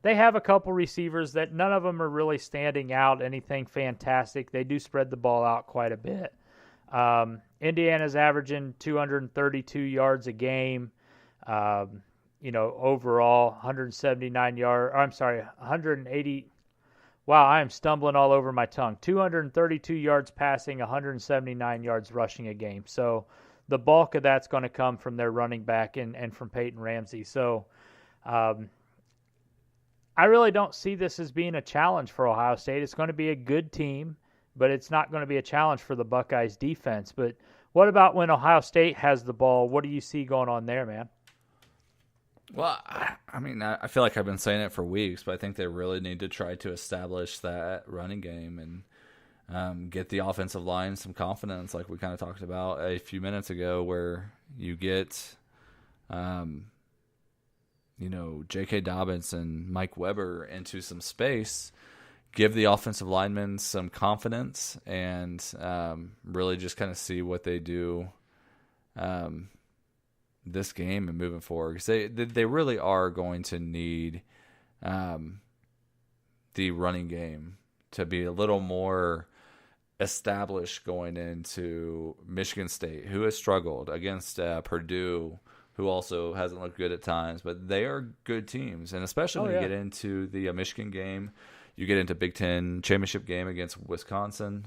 They have a couple receivers that none of them are really standing out anything fantastic. They do spread the ball out quite a bit. Indiana's averaging 232 yards a game. Overall 180. Wow, I am stumbling all over my tongue. 232 yards passing, 179 yards rushing a game. So the bulk of that's going to come from their running back and from Peyton Ramsey. So I really don't see this as being a challenge for Ohio State. It's going to be a good team, but it's not going to be a challenge for the Buckeyes defense. But what about when Ohio State has the ball? What do you see going on there, man? Well, I feel like I've been saying it for weeks, but I think they really need to try to establish that running game and get the offensive line some confidence, like we kind of talked about a few minutes ago, where you get, J.K. Dobbins and Mike Weber into some space, give the offensive linemen some confidence, and really just kind of see what they do this game and moving forward, because they really are going to need the running game to be a little more established going into Michigan State, who has struggled against Purdue, who also hasn't looked good at times, but they are good teams, and especially when you get into the Michigan game, you get into Big Ten championship game against Wisconsin.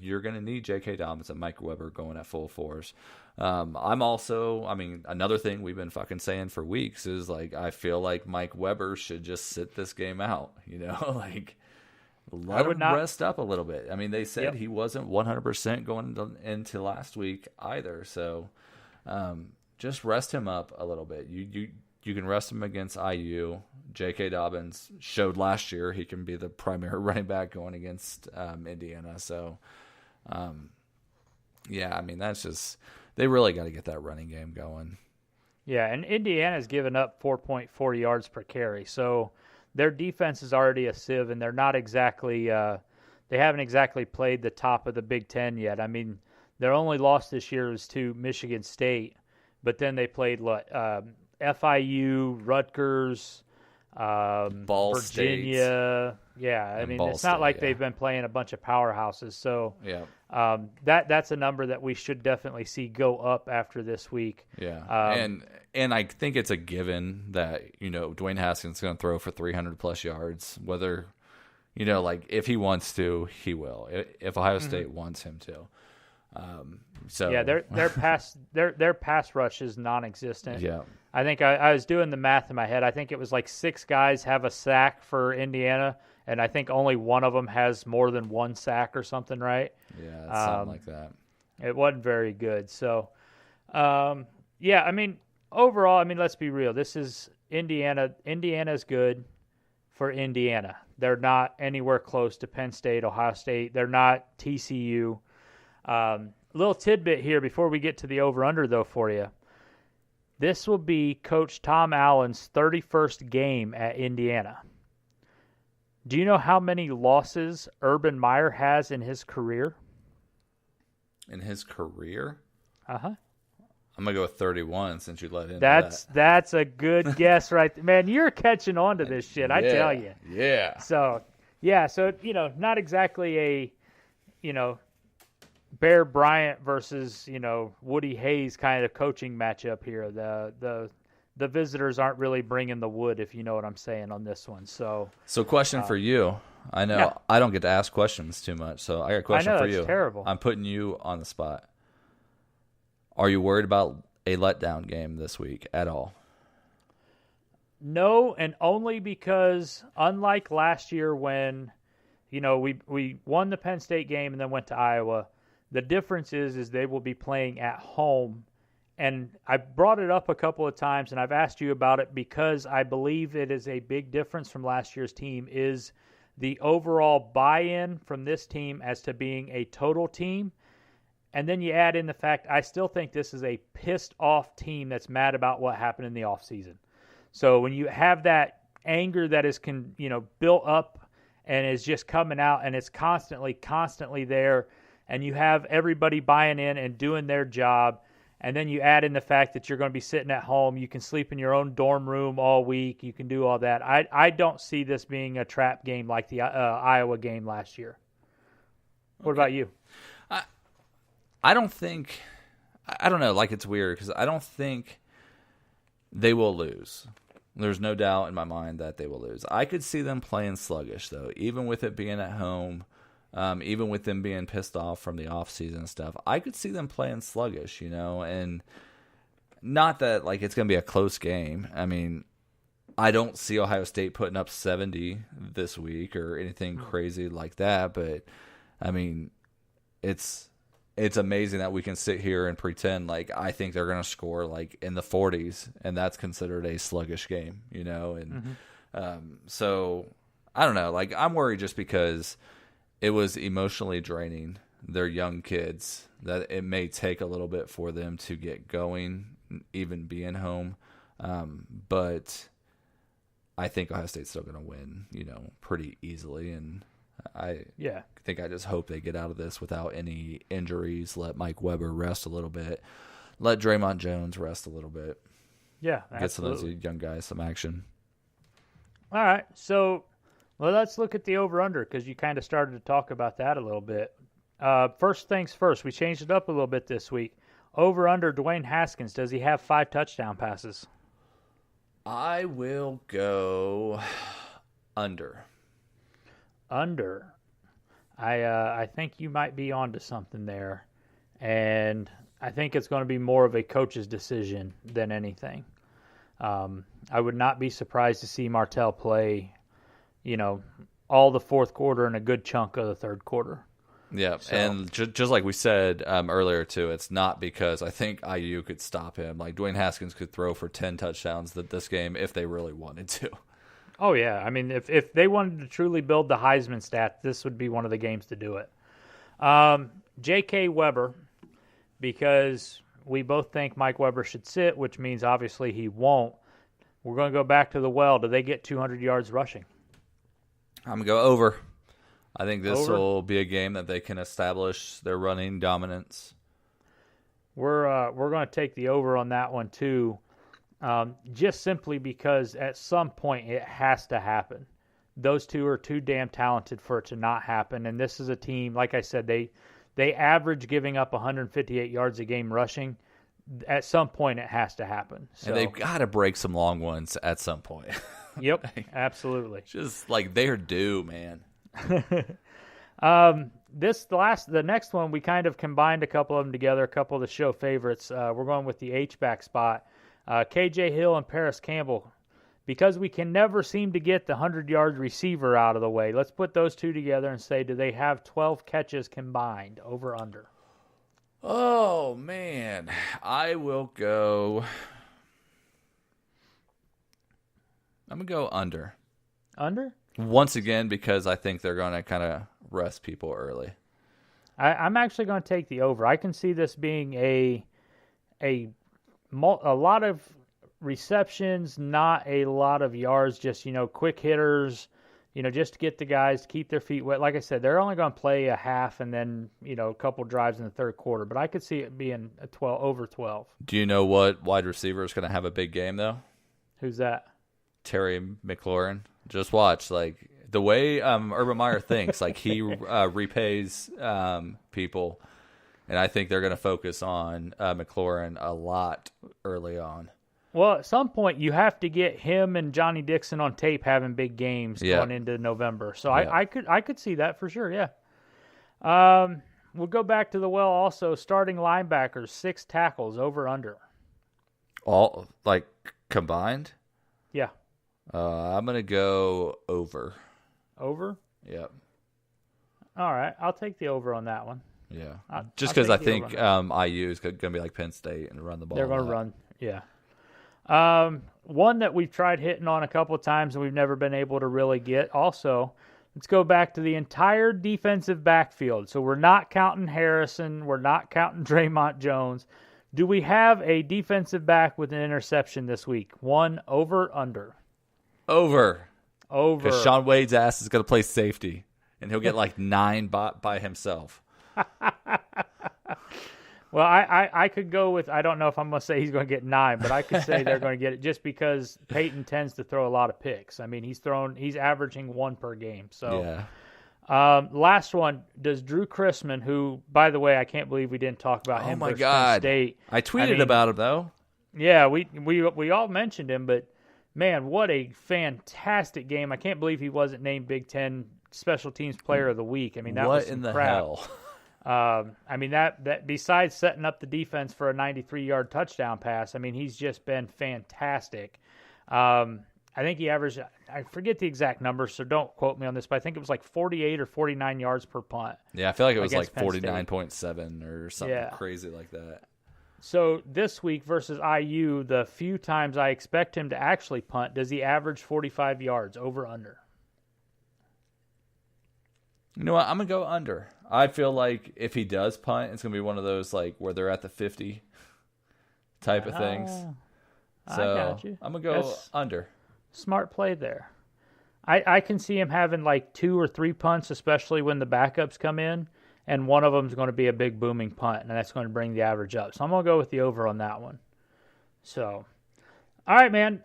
You're going to need J.K. Dobbins and Mike Weber going at full force. Another thing we've been fucking saying for weeks is, I feel like Mike Weber should just sit this game out, let him rest up a little bit. They said he wasn't 100% going into last week either, so just rest him up a little bit. You can rest him against IU. J.K. Dobbins showed last year he can be the primary running back going against Indiana. So, that's just – they really got to get that running game going. Yeah, and Indiana's given up 4.4 yards per carry. So their defense is already a sieve, and they're not exactly they haven't exactly played the top of the Big Ten yet. I mean, their only loss this year was to Michigan State, but then they played FIU, Rutgers, Ball Virginia. State. Yeah, I And mean, Ball it's not State, like yeah. they've been playing a bunch of powerhouses. So Yeah. that's a number that we should definitely see go up after this week. Yeah. And I think it's a given that, Dwayne Haskins is going to throw for 300-plus yards, whether, if he wants to, he will, if Ohio State wants him to. So yeah, their pass rush is non-existent. Yeah. I think I was doing the math in my head. I think it was like 6 guys have a sack for Indiana, and I think only one of them has more than 1 sack or something, right? Yeah, it's something like that. It wasn't very good. So, yeah, I mean, overall, let's be real. This is Indiana. Indiana's good for Indiana. They're not anywhere close to Penn State, Ohio State. They're not TCU. Little tidbit here before we get to the over-under, though, for you. This will be Coach Tom Allen's 31st game at Indiana. Do you know how many losses Urban Meyer has in his career? In his career? Uh-huh. I'm going to go with 31 since you let in That's a good guess right there. Man, you're catching on to this shit, I tell you. Yeah. So, not exactly a, Bear Bryant versus, Woody Hayes kind of coaching matchup here. The visitors aren't really bringing the wood, if you know what I'm saying, on this one. So question for you. I know I don't get to ask questions too much, so I got a question for you. It's terrible. I'm putting you on the spot. Are you worried about a letdown game this week at all? No, and only because unlike last year when, we won the Penn State game and then went to Iowa, the difference is they will be playing at home. And I brought it up a couple of times, and I've asked you about it because I believe it is a big difference from last year's team is the overall buy-in from this team as to being a total team. And then you add in the fact I still think this is a pissed-off team that's mad about what happened in the offseason. So when you have that anger that is built up and is just coming out and it's constantly there, and you have everybody buying in and doing their job, and then you add in the fact that you're going to be sitting at home, you can sleep in your own dorm room all week, you can do all that. I don't see this being a trap game like the Iowa game last year. What about you? I don't know, it's weird because I don't think they will lose. There's no doubt in my mind that they will lose. I could see them playing sluggish, though, even with it being at home. Even with them being pissed off from the offseason stuff, I could see them playing sluggish, and not that it's going to be a close game. I mean, I don't see Ohio State putting up 70 this week or anything crazy like that, but I mean, it's amazing that we can sit here and pretend I think they're going to score in the 40s, and that's considered a sluggish game, and so I don't know. I'm worried just because it was emotionally draining. They're young kids that it may take a little bit for them to get going, even being home. But I think Ohio State's still going to win, pretty easily. And I think I just hope they get out of this without any injuries. Let Mike Weber rest a little bit. Let Draymond Jones rest a little bit. Yeah, get some of those young guys some action. All right, so let's look at the over-under because you kind of started to talk about that a little bit. First things first, we changed it up a little bit this week. Over-under Dwayne Haskins, does he have 5 touchdown passes? I will go under. Under. I think you might be onto something there, and I think it's going to be more of a coach's decision than anything. I would not be surprised to see Martell play all the fourth quarter and a good chunk of the third quarter. Yeah, so. And just like we said earlier, too, it's not because I think IU could stop him. Dwayne Haskins could throw for 10 touchdowns this game if they really wanted to. Oh, yeah. I mean, if they wanted to truly build the Heisman stat, this would be one of the games to do it. J.K. Weber, because we both think Mike Weber should sit, which means obviously he won't. we're going to go back to the well. Do they get 200 yards rushing? I'm going to go over. I think this Over? will be a game that they can establish their running dominance. We're going to take the over on that one too, just simply because at some point it has to happen. Those two are too damn talented for it to not happen. And this is a team, like I said, they average giving up 158 yards a game rushing. At some point, it has to happen. So. And they've got to break some long ones at some point. Yep, absolutely. Just like they're due, man. The next one, we kind of combined a couple of them together, a couple of the show favorites. We're going with the H-back spot. KJ Hill and Paris Campbell. Because we can never seem to get the 100-yard receiver out of the way, let's put those two together and say, do they have 12 catches combined, over under? Oh, man. I will go... I'm going to go under. Under? Once again, because I think they're going to kind of rest people early. I'm actually going to take the over. I can see this being a lot of receptions, not a lot of yards, just, quick hitters, just to get the guys to keep their feet wet. Like I said, they're only going to play a half and then, a couple drives in the third quarter. But I could see it being over 12. Do you know what wide receiver is going to have a big game, though? Who's that? Terry McLaurin. Just watch, the way Urban Meyer thinks, he repays people, and I think they're going to focus on McLaurin a lot early on. Well, at some point, you have to get him and Johnny Dixon on tape having big games going into November. So I could see that for sure, yeah. We'll go back to the well also. Starting linebackers, 6 tackles, over under. All, combined? Yeah. I'm going to go over. Over? Yep. All right. I'll take the over on that one. Yeah. Just because I think IU is going to be like Penn State and run the ball. They're going to run, yeah. One that we've tried hitting on a couple of times and we've never been able to really get also, let's go back to the entire defensive backfield. So we're not counting Harrison. We're not counting Draymond Jones. Do we have a defensive back with an interception this week? One, over, under? Over. Over. Because Sean Wade's ass is going to play safety, and he'll get 9 by himself. Well, I could go with, I don't know if I'm going to say he's going to get 9, but I could say they're going to get it just because Peyton tends to throw a lot of picks. I mean, he's averaging 1 per game. So, yeah. Last one, does Drew Chrisman, who, by the way, I can't believe we didn't talk about him. Oh my versus God. Penn State. I tweeted about him though. Yeah, we all mentioned him, but man, what a fantastic game! I can't believe he wasn't named Big Ten Special Teams Player of the Week. I mean, that was some crap. Hell? I mean, that besides setting up the defense for a 93-yard touchdown pass, I mean, he's just been fantastic. I think he averaged, I forget the exact number, so don't quote me on this, but I think it was 48 or 49 yards per punt. Yeah, I feel like it was 49.7 or something crazy like that. So this week versus IU, the few times I expect him to actually punt, does he average 45 yards, over, under? You know what? I'm going to go under. I feel like if he does punt, it's going to be one of those where they're at the 50 type of things. So I got you. I'm going to go under. Smart play there. I can see him having 2 or 3 punts, especially when the backups come in, and one of them is going to be a big booming punt, and that's going to bring the average up. So I'm going to go with the over on that one. So, all right, man.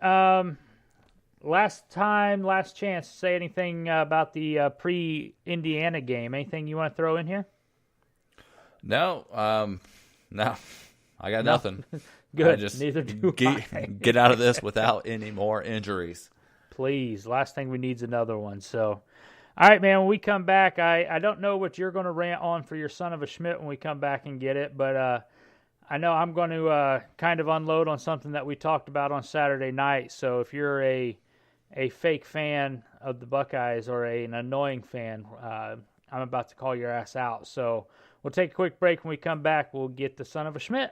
Last chance to say anything about the pre-Indiana game. Anything you want to throw in here? No. No. I got nothing. Good. Neither do I. Get out of this without any more injuries. Please. Last thing we need is another one. So, all right, man, when we come back, I don't know what you're going to rant on for your Son of a Schmidt when we come back and get it, but I know I'm going to kind of unload on something that we talked about on Saturday night. So if you're a fake fan of the Buckeyes or an annoying fan, I'm about to call your ass out. So we'll take a quick break. When we come back, we'll get the Son of a Schmidt.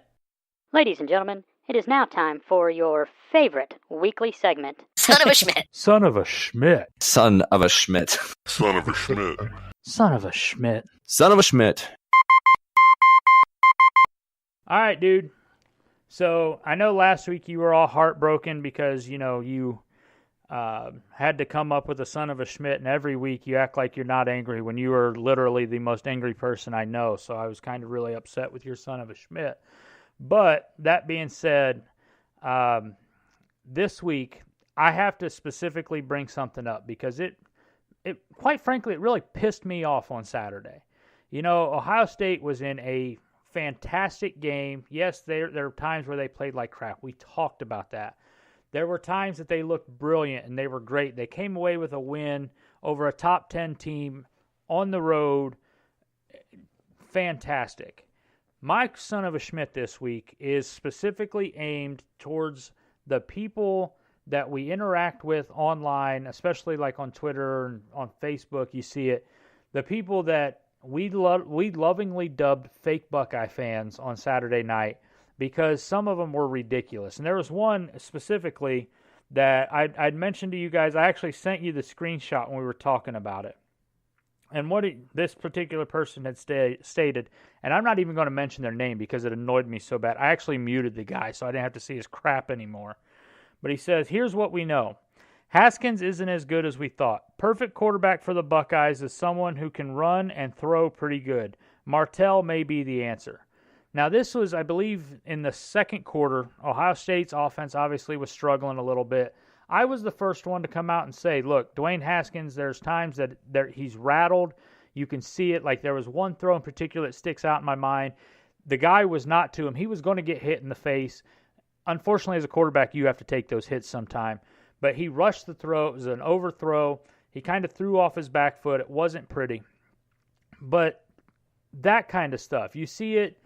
Ladies and gentlemen, it is now time for your favorite weekly segment. Son of a Schmidt. Son of a Schmidt. Son of a Schmidt. Son of a Schmidt. Son of a Schmidt. Son of a Schmidt. All right, dude. So I know last week you were all heartbroken because, you had to come up with a Son of a Schmidt, and every week you act like you're not angry when you are literally the most angry person I know. So I was kind of really upset with your Son of a Schmidt. But that being said, this week I have to specifically bring something up because it quite frankly, it really pissed me off on Saturday. Ohio State was in a fantastic game. Yes, there are times where they played like crap. We talked about that. There were times that they looked brilliant and they were great. They came away with a win over a top 10 team on the road. Fantastic. My Son of a Schmidt this week is specifically aimed towards the people that we interact with online, especially like on Twitter and on Facebook, you see it. The people that we lovingly dubbed fake Buckeye fans on Saturday night because some of them were ridiculous. And there was one specifically that I'd mentioned to you guys. I actually sent you the screenshot when we were talking about it. And what this particular person had stated, and I'm not even going to mention their name because it annoyed me so bad. I actually muted the guy so I didn't have to see his crap anymore. But he says, here's what we know. Haskins isn't as good as we thought. Perfect quarterback for the Buckeyes is someone who can run and throw pretty good. Martell may be the answer. Now, this was, I believe, in the second quarter. Ohio State's offense obviously was struggling a little bit. I was the first one to come out and say, look, Dwayne Haskins, there's times that he's rattled. You can see it. Like there was one throw in particular that sticks out in my mind. The guy was not to him. He was going to get hit in the face. Unfortunately, as a quarterback, you have to take those hits sometime. But he rushed the throw. It was an overthrow. He kind of threw off his back foot. It wasn't pretty. But that kind of stuff, you see it.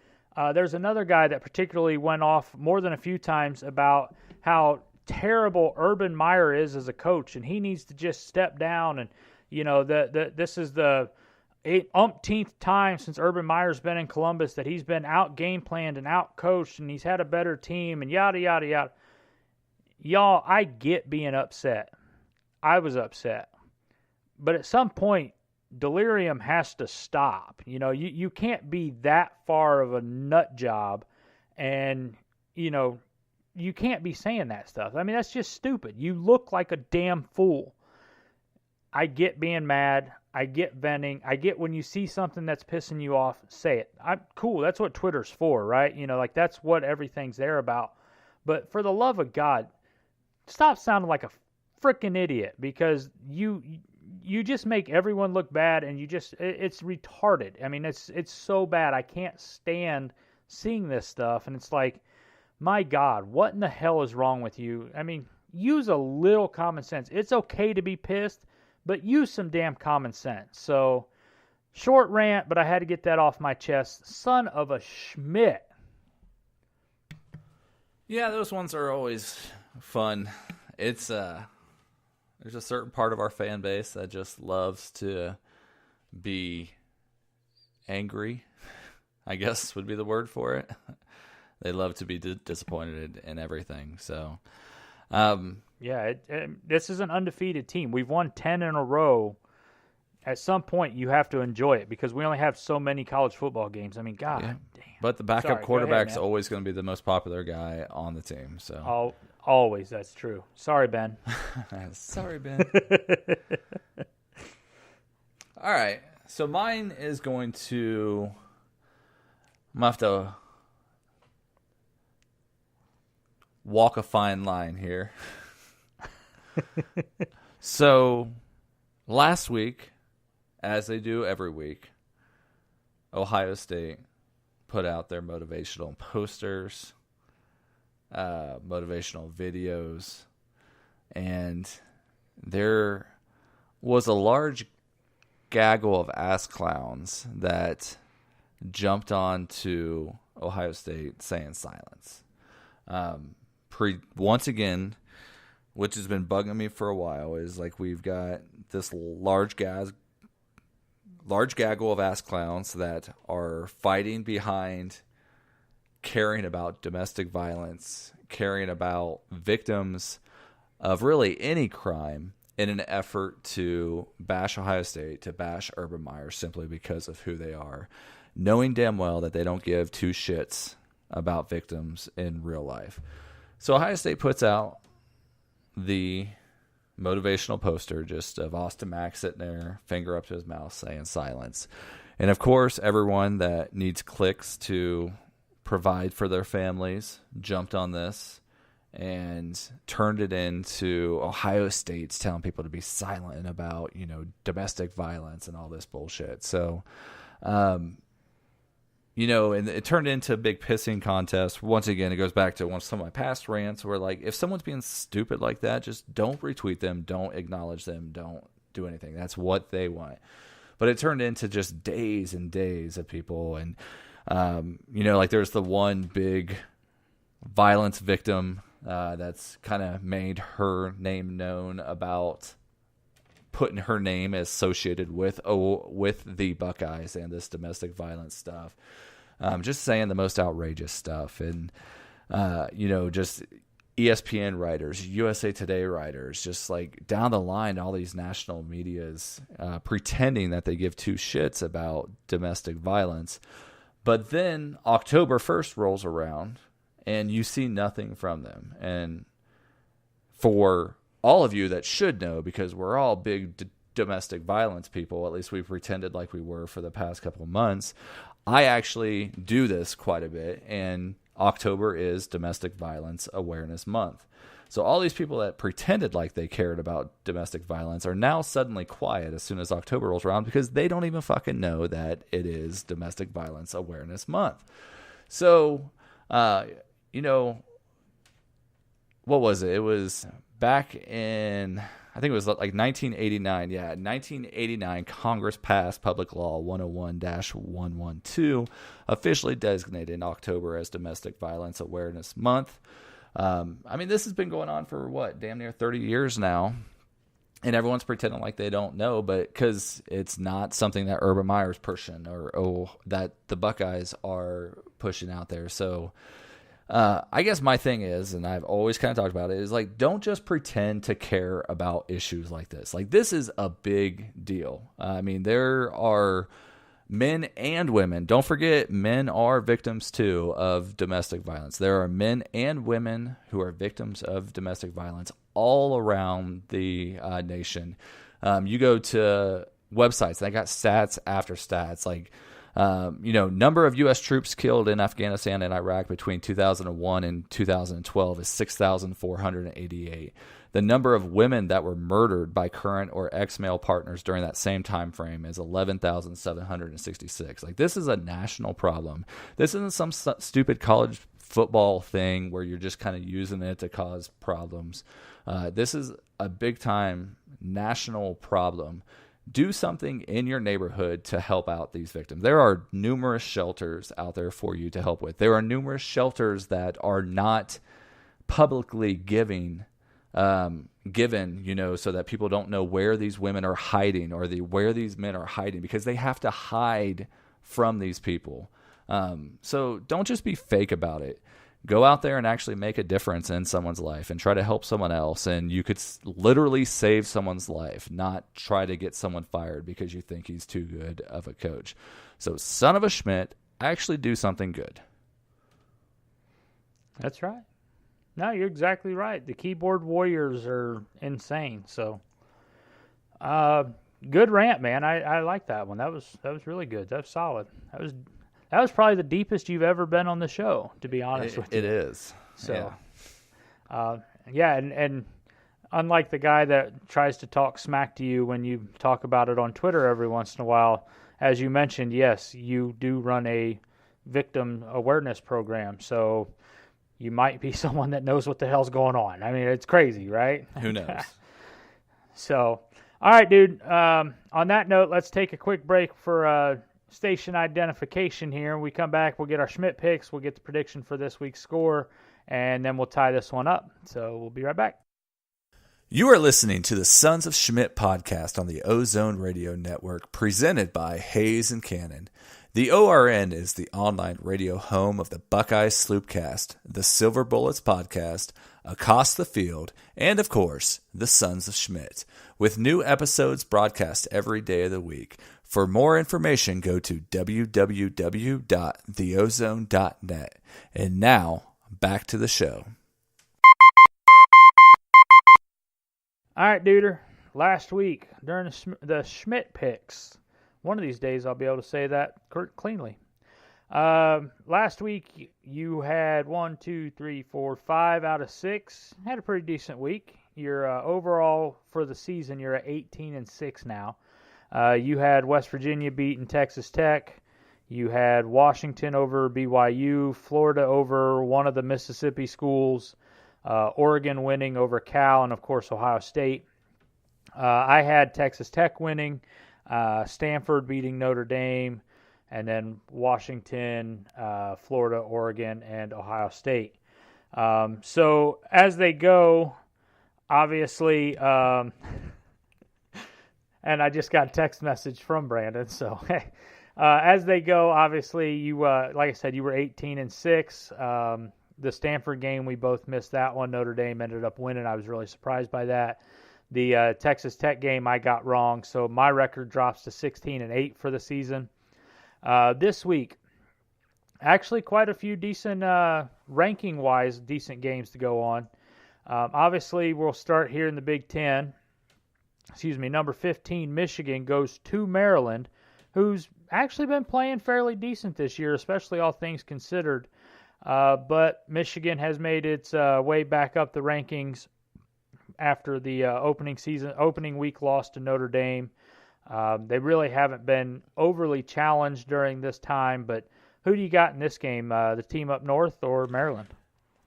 There's another guy that particularly went off more than a few times about how terrible Urban Meyer is as a coach, and he needs to just step down. And, this is the umpteenth time since Urban Meyer's been in Columbus that he's been out game planned and out coached, and he's had a better team, and yada, yada, yada. Y'all, I get being upset. I was upset. But at some point, delirium has to stop. You can't be that far of a nut job and, you can't be saying that stuff. I mean, that's just stupid. You look like a damn fool. I get being mad. I get venting. I get when you see something that's pissing you off, say it. I'm cool. That's what Twitter's for, right? That's what everything's there about. But for the love of God, stop sounding like a freaking idiot because you just make everyone look bad and it's retarded. I mean, it's so bad. I can't stand seeing this stuff. And it's like, my God, what in the hell is wrong with you? I mean, use a little common sense. It's okay to be pissed, but use some damn common sense. So, short rant, but I had to get that off my chest. Son of a Schmidt. Yeah, those ones are always fun. It's there's a certain part of our fan base that just loves to be angry, I guess would be the word for it. They love to be disappointed in everything. So, this is an undefeated team. We've won 10 in a row. At some point, you have to enjoy it because we only have so many college football games. I mean, God damn. But the backup quarterback's always going to be the most popular guy on the team. So always, that's true. Sorry, Ben. Sorry, Ben. All right. So mine is going to... I'm going to have to walk a fine line here. So, last week, as they do every week, Ohio State put out their motivational posters, motivational videos, and there was a large gaggle of ass clowns that jumped on to Ohio State saying silence. Once again, which has been bugging me for a while, is like we've got this large gaggle of ass clowns that are fighting behind caring about domestic violence, caring about victims of really any crime in an effort to bash Ohio State, to bash Urban Meyer simply because of who they are, knowing damn well that they don't give two shits about victims in real life. So Ohio State puts out the motivational poster just of Austin Mack sitting there, finger up to his mouth, saying silence. And of course, everyone that needs clicks to provide for their families jumped on this and turned it into Ohio State's telling people to be silent about, domestic violence and all this bullshit. So, and it turned into a big pissing contest. Once again, it goes back to some of my past rants where, like, if someone's being stupid like that, just don't retweet them, don't acknowledge them, don't do anything. That's what they want. But it turned into just days and days of people. And, like there's the one big violence victim that's kind of made her name known about putting her name associated with the Buckeyes and this domestic violence stuff. Just saying the most outrageous stuff. And, just ESPN writers, USA Today writers, just like down the line, all these national medias pretending that they give two shits about domestic violence. But then October 1st rolls around and you see nothing from them. And for all of you that should know, because we're all big domestic violence people, at least we pretended like we were for the past couple of months, I actually do this quite a bit, and October is Domestic Violence Awareness Month. So all these people that pretended like they cared about domestic violence are now suddenly quiet as soon as October rolls around because they don't even fucking know that it is Domestic Violence Awareness Month. So, what was it? It was back in, I think it was like 1989. Yeah, 1989, Congress passed Public Law 101-112, officially designated in October as Domestic Violence Awareness Month. This has been going on for damn near 30 years now, and everyone's pretending like they don't know, but because it's not something that Urban Meyer's pushing or that the Buckeyes are pushing out there. So I guess my thing is, and I've always kind of talked about it, is like, don't just pretend to care about issues like this. Like, this is a big deal. There are men and women. Don't forget, men are victims too of domestic violence. There are men and women who are victims of domestic violence all around the nation. You go to websites, they got stats after stats, like, number of U.S. troops killed in Afghanistan and Iraq between 2001 and 2012 is 6,488. The number of women that were murdered by current or ex-male partners during that same time frame is 11,766. Like, this is a national problem. This isn't some stupid college football thing where you're just kind of using it to cause problems. This is a big-time national problem. Do something in your neighborhood to help out these victims. There are numerous shelters out there for you to help with. There are numerous shelters that are not publicly given, so that people don't know where these women are hiding or where these men are hiding, because they have to hide from these people. So don't just be fake about it. Go out there and actually make a difference in someone's life and try to help someone else. And you could literally save someone's life, not try to get someone fired because you think he's too good of a coach. So, Son of a Schmidt, actually do something good. That's right. No, you're exactly right. The keyboard warriors are insane. So, good rant, man. I like that one. That was really good. That was solid. That was probably the deepest you've ever been on the show, to be honest with you. It is. So, and unlike the guy that tries to talk smack to you when you talk about it on Twitter every once in a while, as you mentioned, yes, you do run a victim awareness program. So you might be someone that knows what the hell's going on. It's crazy, right? Who knows? So, all right, dude. On that note, let's take a quick break for station identification here. When we come back, we'll get our Schmidt picks, we'll get the prediction for this week's score, and then we'll tie this one up. So we'll be right back. You are listening to the Sons of Schmidt podcast on the Ozone Radio Network, presented by Hayes and Cannon. The ORN is the online radio home of the Buckeyes Sloopcast, the Silver Bullets podcast, Across the Field, and of course, the Sons of Schmidt, with new episodes broadcast every day of the week. For more information, go to www.theozone.net. And now, back to the show. All right, Duder. Last week, during the Schmidt picks, one of these days I'll be able to say that cleanly. Last week, you had 5 out of 6. Had a pretty decent week. Your overall for the season, you're at 18-6 now. You had West Virginia beating Texas Tech. You had Washington over BYU, Florida over one of the Mississippi schools, Oregon winning over Cal, and, of course, Ohio State. I had Texas Tech winning, Stanford beating Notre Dame, and then Washington, Florida, Oregon, and Ohio State. So as they go, obviously, and I just got a text message from Brandon, so as they go, obviously, you like I said, you were 18-6. The Stanford game, we both missed that one. Notre Dame ended up winning. I was really surprised by that. The Texas Tech game I got wrong, so my record drops to 16-8 for the season. This week, actually quite a few decent, ranking-wise, decent games to go on. Obviously, we'll start here in the Big Ten. Number 15, Michigan, goes to Maryland, who's actually been playing fairly decent this year, especially all things considered. But Michigan has made its way back up the rankings after the opening week loss to Notre Dame. They really haven't been overly challenged during this time, but who do you got in this game, the team up north or Maryland?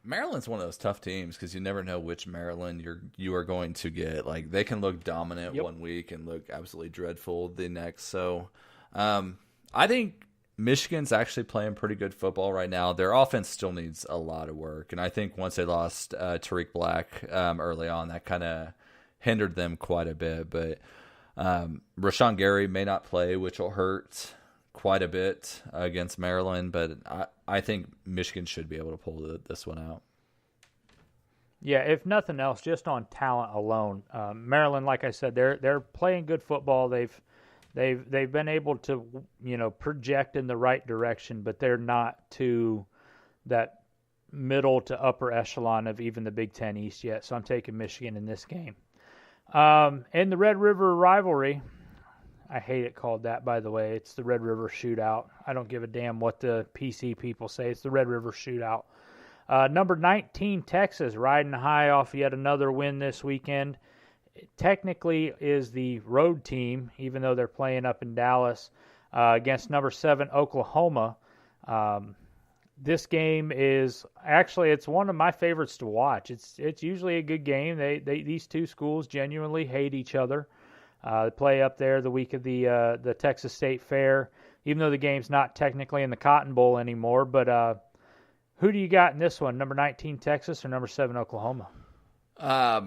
Maryland's one of those tough teams because you never know which Maryland you are going to get. Like, they can look dominant one week and look absolutely dreadful the next. So I think Michigan's actually playing pretty good football right now. Their offense still needs a lot of work, and I think once they lost Tariq Black early on, that kind of hindered them quite a bit. But Rashawn Gary may not play, which will hurt quite a bit against Maryland, but I think Michigan should be able to pull this one out. Yeah, if nothing else, just on talent alone, Maryland, like I said, they're playing good football. They've been able to project in the right direction, but they're not to that middle to upper echelon of even the Big Ten East yet. So I'm taking Michigan in this game. In the Red River rivalry, I hate it called that, by the way. It's the Red River Shootout. I don't give a damn what the PC people say. It's the Red River Shootout. Number 19, Texas, riding high off yet another win this weekend. It technically is the road team, even though they're playing up in Dallas, against number 7, Oklahoma. This game is actually, it's one of my favorites to watch. It's usually a good game. These two schools genuinely hate each other. They play up there the week of the Texas State Fair, even though the game's not technically in the Cotton Bowl anymore. But who do you got in this one? Number 19 Texas or number 7 Oklahoma? I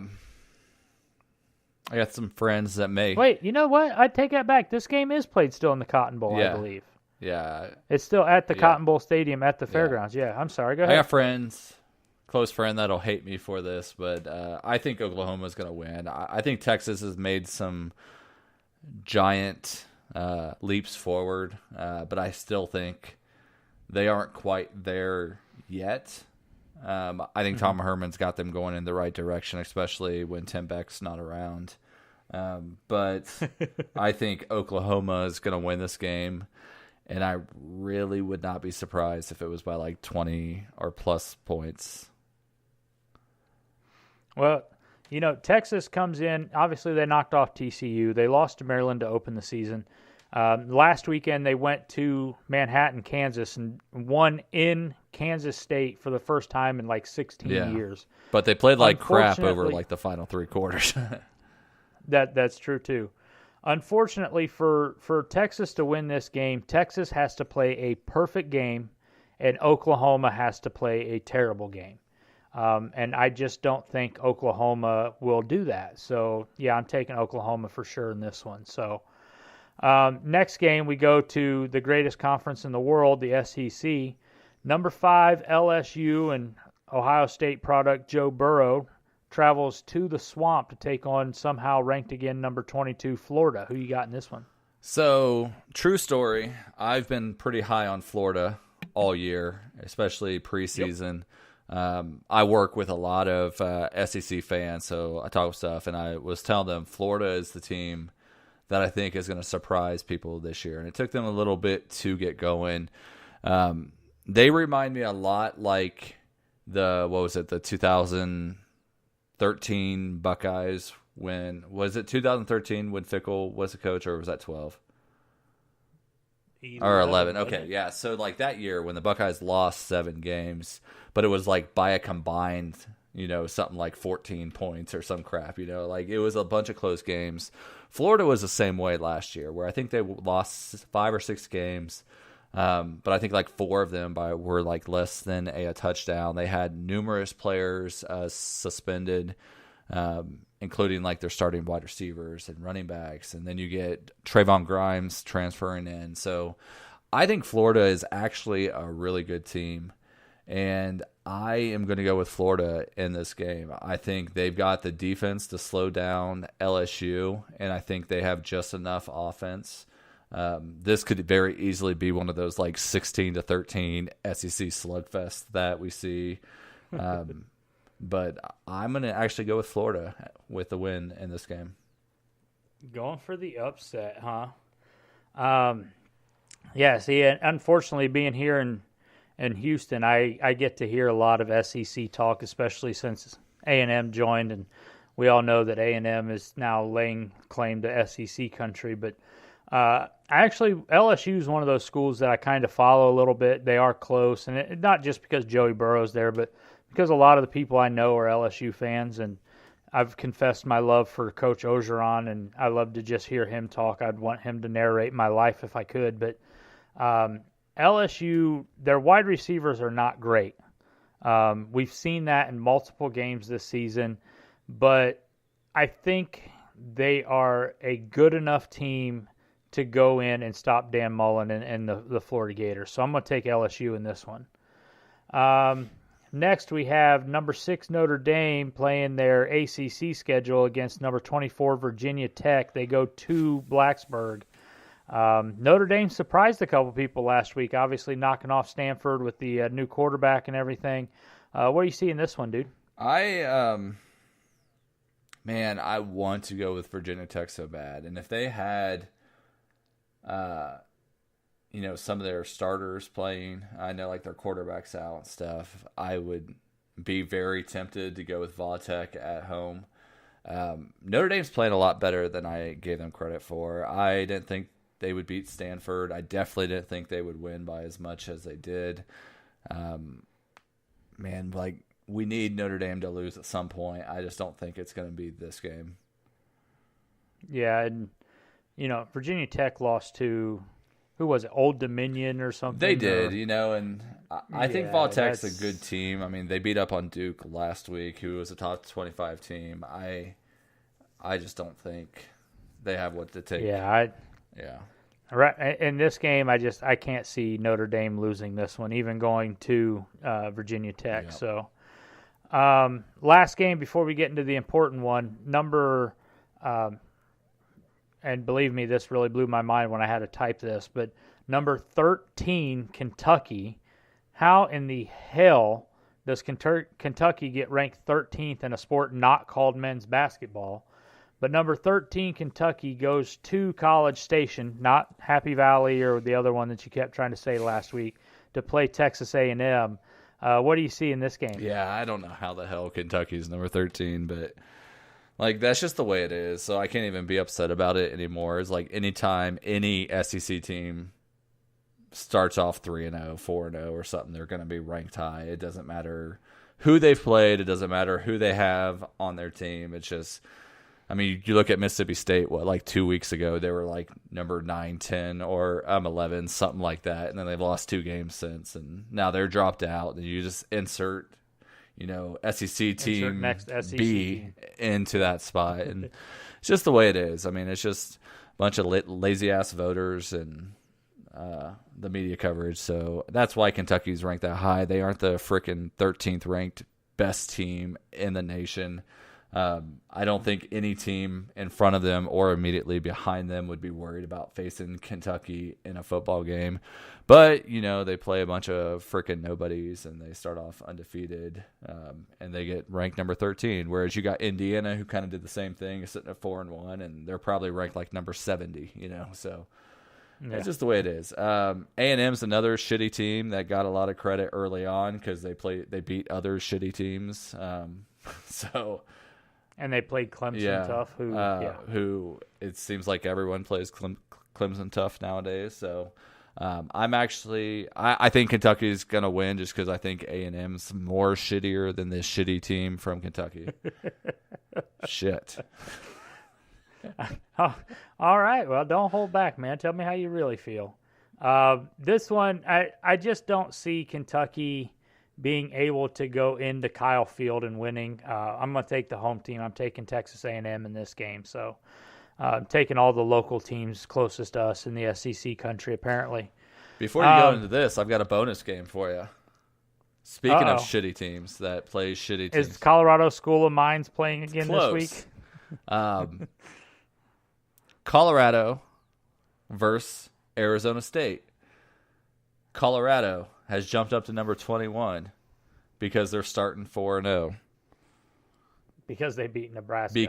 got some friends that may. Wait, you know what? I take that back. This game is played still in the Cotton Bowl, I believe. Yeah. It's still at the Cotton Bowl Stadium at the fairgrounds. Yeah, I'm sorry. Go ahead. I got friends, close friend that'll hate me for this, but I think Oklahoma's going to win. I think Texas has made some giant leaps forward, but I still think they aren't quite there yet. I think Tom Herman's got them going in the right direction, especially when Tim Beck's not around. But I think Oklahoma is going to win this game, and I really would not be surprised if it was by like 20 or plus points. Well, Texas comes in. Obviously, they knocked off TCU. They lost to Maryland to open the season. Last weekend, they went to Manhattan, Kansas, and won in Kansas State for the first time in like 16 years. But they played like crap over like the final 3 quarters. That's true too. Unfortunately, for Texas to win this game, Texas has to play a perfect game, and Oklahoma has to play a terrible game. And I just don't think Oklahoma will do that. So, yeah, I'm taking Oklahoma for sure in this one. So, next game, we go to the greatest conference in the world, the SEC. Number 5, LSU and Ohio State product Joe Burrow travels to the Swamp to take on somehow ranked again number 22 Florida. Who you got in this one? So, true story. I've been pretty high on Florida all year, especially preseason. I work with a lot of SEC fans, so I talk stuff, and I was telling them Florida is the team that I think is going to surprise people this year. And it took them a little bit to get going. They remind me a lot like the 2013 Buckeyes. Was it 2013 when Fickle was the coach, or was that 12? Or 11. Okay, yeah. So like that year when the Buckeyes lost 7 games, but it was like by a combined, something like 14 points or some crap, like it was a bunch of close games. Florida was the same way last year, where I think they lost 5 or 6 games. But I think like 4 of them were like less than a touchdown. They had numerous players suspended, including like their starting wide receivers and running backs. And then you get Trayvon Grimes transferring in. So I think Florida is actually a really good team. And I am going to go with Florida in this game. I think they've got the defense to slow down LSU, and I think they have just enough offense. This could very easily be one of those like 16-13 SEC slugfests that we see. But I'm going to actually go with Florida with the win in this game. Going for the upset, huh? Yeah, see, unfortunately being here in Houston, I get to hear a lot of SEC talk, especially since A&M joined, and we all know that A&M is now laying claim to SEC country. But LSU is one of those schools that I kind of follow a little bit. They are close, and not just because Joey Burrow's there, but because a lot of the people I know are LSU fans, and I've confessed my love for Coach Orgeron, and I love to just hear him talk. I'd want him to narrate my life if I could, but LSU, their wide receivers are not great. We've seen that in multiple games this season, but I think they are a good enough team to go in and stop Dan Mullen and the Florida Gators. So I'm going to take LSU in this one. Next, we have number 6 Notre Dame playing their ACC schedule against number 24 Virginia Tech. They go to Blacksburg. Notre Dame surprised a couple people last week, obviously knocking off Stanford with the new quarterback and everything. What do you see in this one, dude? I want to go with Virginia Tech so bad. And if they had, some of their starters playing, I know like their quarterback's out and stuff, I would be very tempted to go with Vautech at home. Notre Dame's playing a lot better than I gave them credit for. I didn't think they would beat Stanford. I definitely didn't think they would win by as much as they did. We need Notre Dame to lose at some point. I just don't think it's going to be this game. Yeah, and, Virginia Tech lost to, who was it, Old Dominion or something? They did, and I think Vautech's a good team. I mean, they beat up on Duke last week, who was a top 25 team. I just don't think they have what it takes. Yeah. Right. In this game, I can't see Notre Dame losing this one, even going to Virginia Tech. Yep. So, last game before we get into the important one, and believe me, this really blew my mind when I had to type this, but number 13, Kentucky. How in the hell does Kentucky get ranked 13th in a sport not called men's basketball? But number 13, Kentucky, goes to College Station, not Happy Valley or the other one that you kept trying to say last week, to play Texas A&M. What do you see in this game? Yeah, I don't know how the hell Kentucky's number 13, but that's just the way it is. So I can't even be upset about it anymore. It's like anytime any SEC team starts off 3-0, 4-0 or something, they're going to be ranked high. It doesn't matter who they've played. It doesn't matter who they have on their team. It's just, you look at Mississippi State, 2 weeks ago, they were like number 9, 10, or 11, something like that. And then they've lost 2 games since, and now they're dropped out. And you just insert, SEC team next SEC B into that spot. And it's just the way it is. It's just a bunch of lazy-ass voters and the media coverage. So that's why Kentucky's ranked that high. They aren't the frickin' 13th ranked best team in the nation. I don't think any team in front of them or immediately behind them would be worried about facing Kentucky in a football game. But, they play a bunch of freaking nobodies, and they start off undefeated, and they get ranked number 13. Whereas you got Indiana, who kind of did the same thing, sitting at 4-1, and they're probably ranked like number 70, So that's just the way it is. A&M's another shitty team that got a lot of credit early on because they beat other shitty teams. And they played Clemson tough, who it seems like everyone plays Clemson tough nowadays. So I think Kentucky's going to win just because I think A&M's more shittier than this shitty team from Kentucky. Shit. All right. Well, don't hold back, man. Tell me how you really feel. This one, I just don't see Kentucky being able to go into Kyle Field and winning. I'm going to take the home team. I'm taking Texas A&M in this game. So I'm taking all the local teams closest to us in the SEC country, apparently. Before you go into this, I've got a bonus game for you. Speaking of shitty teams that play shitty teams. Is Colorado School of Mines playing again Close. this week? Colorado versus Arizona State. Colorado has jumped up to number 21 because they're starting 4-0. Because they beat Nebraska.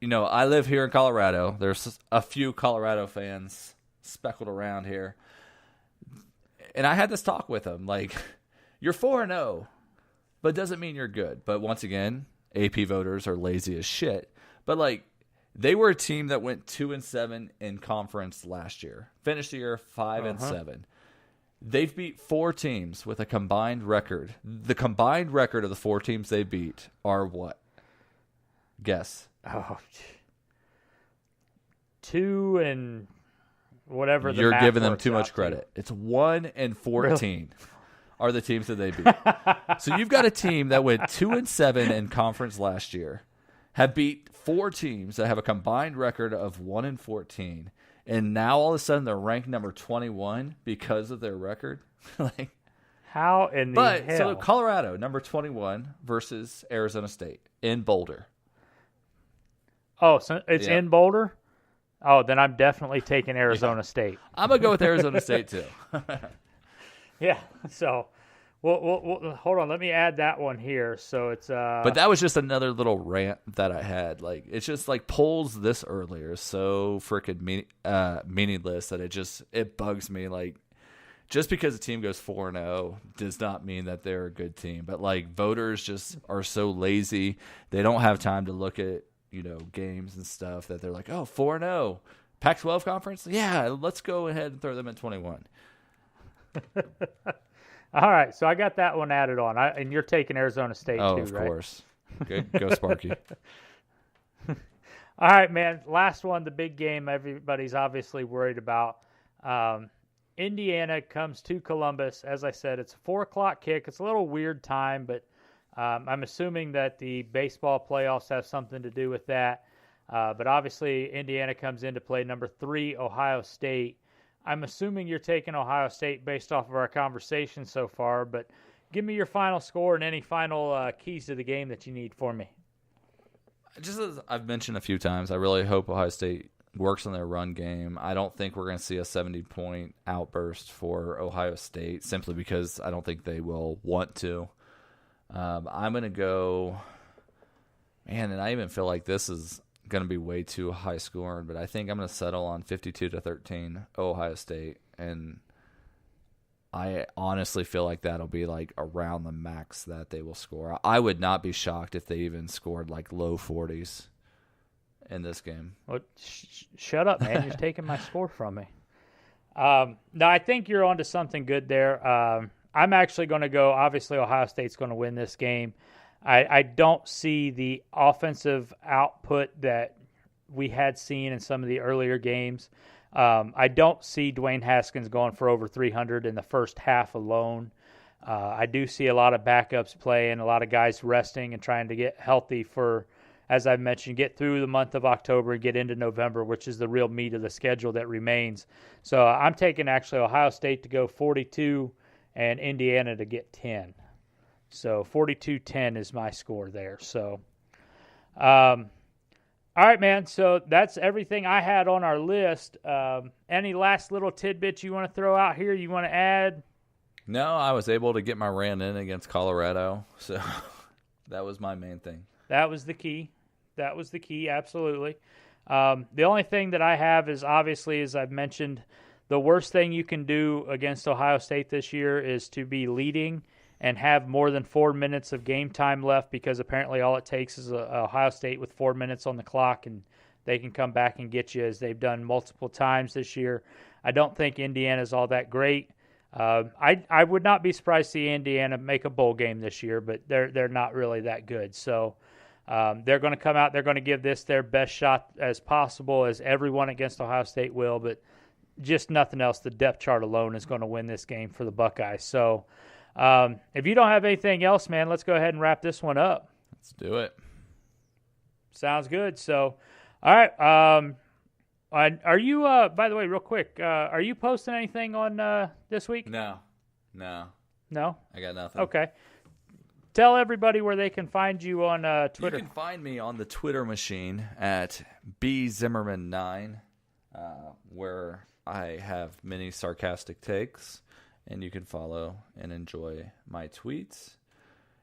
I live here in Colorado. There's a few Colorado fans speckled around here. And I had this talk with them. Like, you're 4-0, but it doesn't mean you're good. But once again, AP voters are lazy as shit. But, they were a team that went 2-7 in conference last year. Finished the year 5-7. They've beat 4 teams with a combined record. The combined record of the 4 teams they beat are what? Guess. 2 and whatever. You're giving them too much credit. It's 1-14 really? Are the teams that they beat. So you've got a team that went 2-7 in conference last year, have beat 4 teams that have a combined record of 1-14, and now all of a sudden they're ranked number 21 because of their record. How in the hell? So Colorado, number 21 versus Arizona State in Boulder. Oh, so it's in Boulder? Oh, then I'm definitely taking Arizona State. I'm going to go with Arizona State too. Yeah, so... Well, hold on. Let me add that one here. So it's But that was just another little rant that I had. It's just polls this earlier is so freaking meaningless that it bugs me. Just because a team goes 4-0 does not mean that they're a good team. But voters just are so lazy. They don't have time to look at games and stuff that they're like, oh, 4-0, Pac-12 conference. Yeah, let's go ahead and throw them at 21. All right, so I got that one added on. And you're taking Arizona State too, right? Oh, of course. Good. Go Sparky. All right, man. Last one, the big game everybody's obviously worried about. Indiana comes to Columbus. As I said, it's a 4 o'clock kick. It's a little weird time, but I'm assuming that the baseball playoffs have something to do with that. But obviously, Indiana comes in to play number 3, Ohio State. I'm assuming you're taking Ohio State based off of our conversation so far, but give me your final score and any final keys to the game that you need for me. Just as I've mentioned a few times, I really hope Ohio State works on their run game. I don't think we're going to see a 70-point outburst for Ohio State simply because I don't think they will want to. I'm going to go, and I even feel like this is going to be way too high scoring, but I think I'm going to settle on 52-13 Ohio State, and I honestly feel like that'll be around the max that they will score. I would not be shocked if they even scored low 40s in this game. Well, shut up, man. You're taking my score from me. No, I think you're onto something good there. I'm actually going to go, obviously Ohio State's going to win this game. I don't see the offensive output that we had seen in some of the earlier games. I don't see Dwayne Haskins going for over 300 in the first half alone. I do see a lot of backups playing, a lot of guys resting and trying to get healthy for, as I've mentioned, get through the month of October and get into November, which is the real meat of the schedule that remains. So I'm taking actually Ohio State to go 42 and Indiana to get 10. So 42-10 is my score there. So, all right, man. So that's everything I had on our list. Any last little tidbits you want to throw out here? You want to add? No, I was able to get my rant in against Colorado, so that was my main thing. That was the key. Absolutely. The only thing that I have is, obviously, as I've mentioned, the worst thing you can do against Ohio State this year is to be leading and have more than 4 minutes of game time left, because apparently all it takes is Ohio State with 4 minutes on the clock, and they can come back and get you, as they've done multiple times this year. I don't think Indiana's all that great. I would not be surprised to see Indiana make a bowl game this year, but they're not really that good. So they're going to come out, they're going to give this their best shot as possible, as everyone against Ohio State will, but just nothing else. The depth chart alone is going to win this game for the Buckeyes. So if you don't have anything else, man, let's go ahead and wrap this one up. Let's do it. Sounds good. So, all right. Are you, by the way, real quick, are you posting anything on this week? No. No? I got nothing. Okay. Tell everybody where they can find you on Twitter. You can find me on the Twitter machine at bzimmerman9, where I have many sarcastic takes, and you can follow and enjoy my tweets.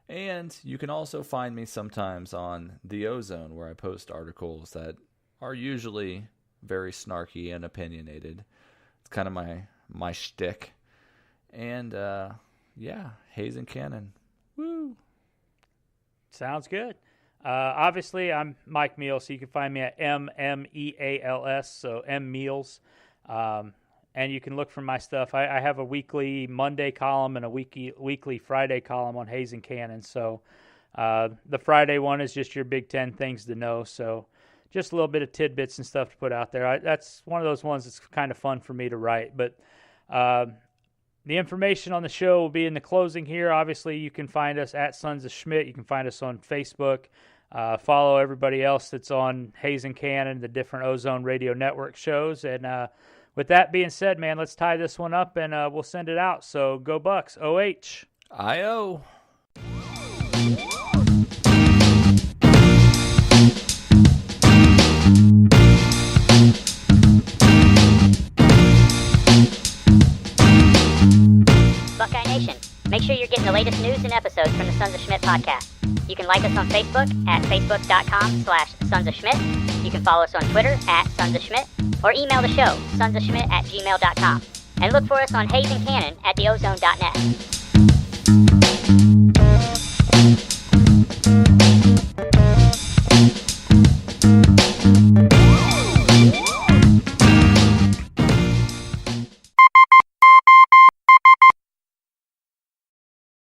And you can also find me sometimes on the Ozone, where I post articles that are usually very snarky and opinionated. It's kind of my shtick. And yeah, Hayes and Cannon. Woo! Sounds good. Obviously, I'm Mike Meals, so you can find me at MMEALS, so M Meals. And you can look for my stuff. I have a weekly Monday column and a weekly Friday column on Hayes and Cannon. So the Friday one is just your Big Ten things to know. So just a little bit of tidbits and stuff to put out there. That's one of those ones that's kind of fun for me to write. But the information on the show will be in the closing here. Obviously, you can find us at Sons of Schmidt. You can find us on Facebook. Follow everybody else that's on Hayes and Cannon, the different Ozone Radio Network shows. And with that being said, man, let's tie this one up and we'll send it out. So go Bucks. OH. I-O. Buckeye Nation, make sure you're getting the latest news and episodes from the Sons of Schmidt podcast. You can like us on Facebook at facebook.com/Sons of Schmidt. You can follow us on Twitter at Sons of Schmidt, or email the show, sonsofschmidt@gmail.com. And look for us on Hayes and Cannon at theozone.net.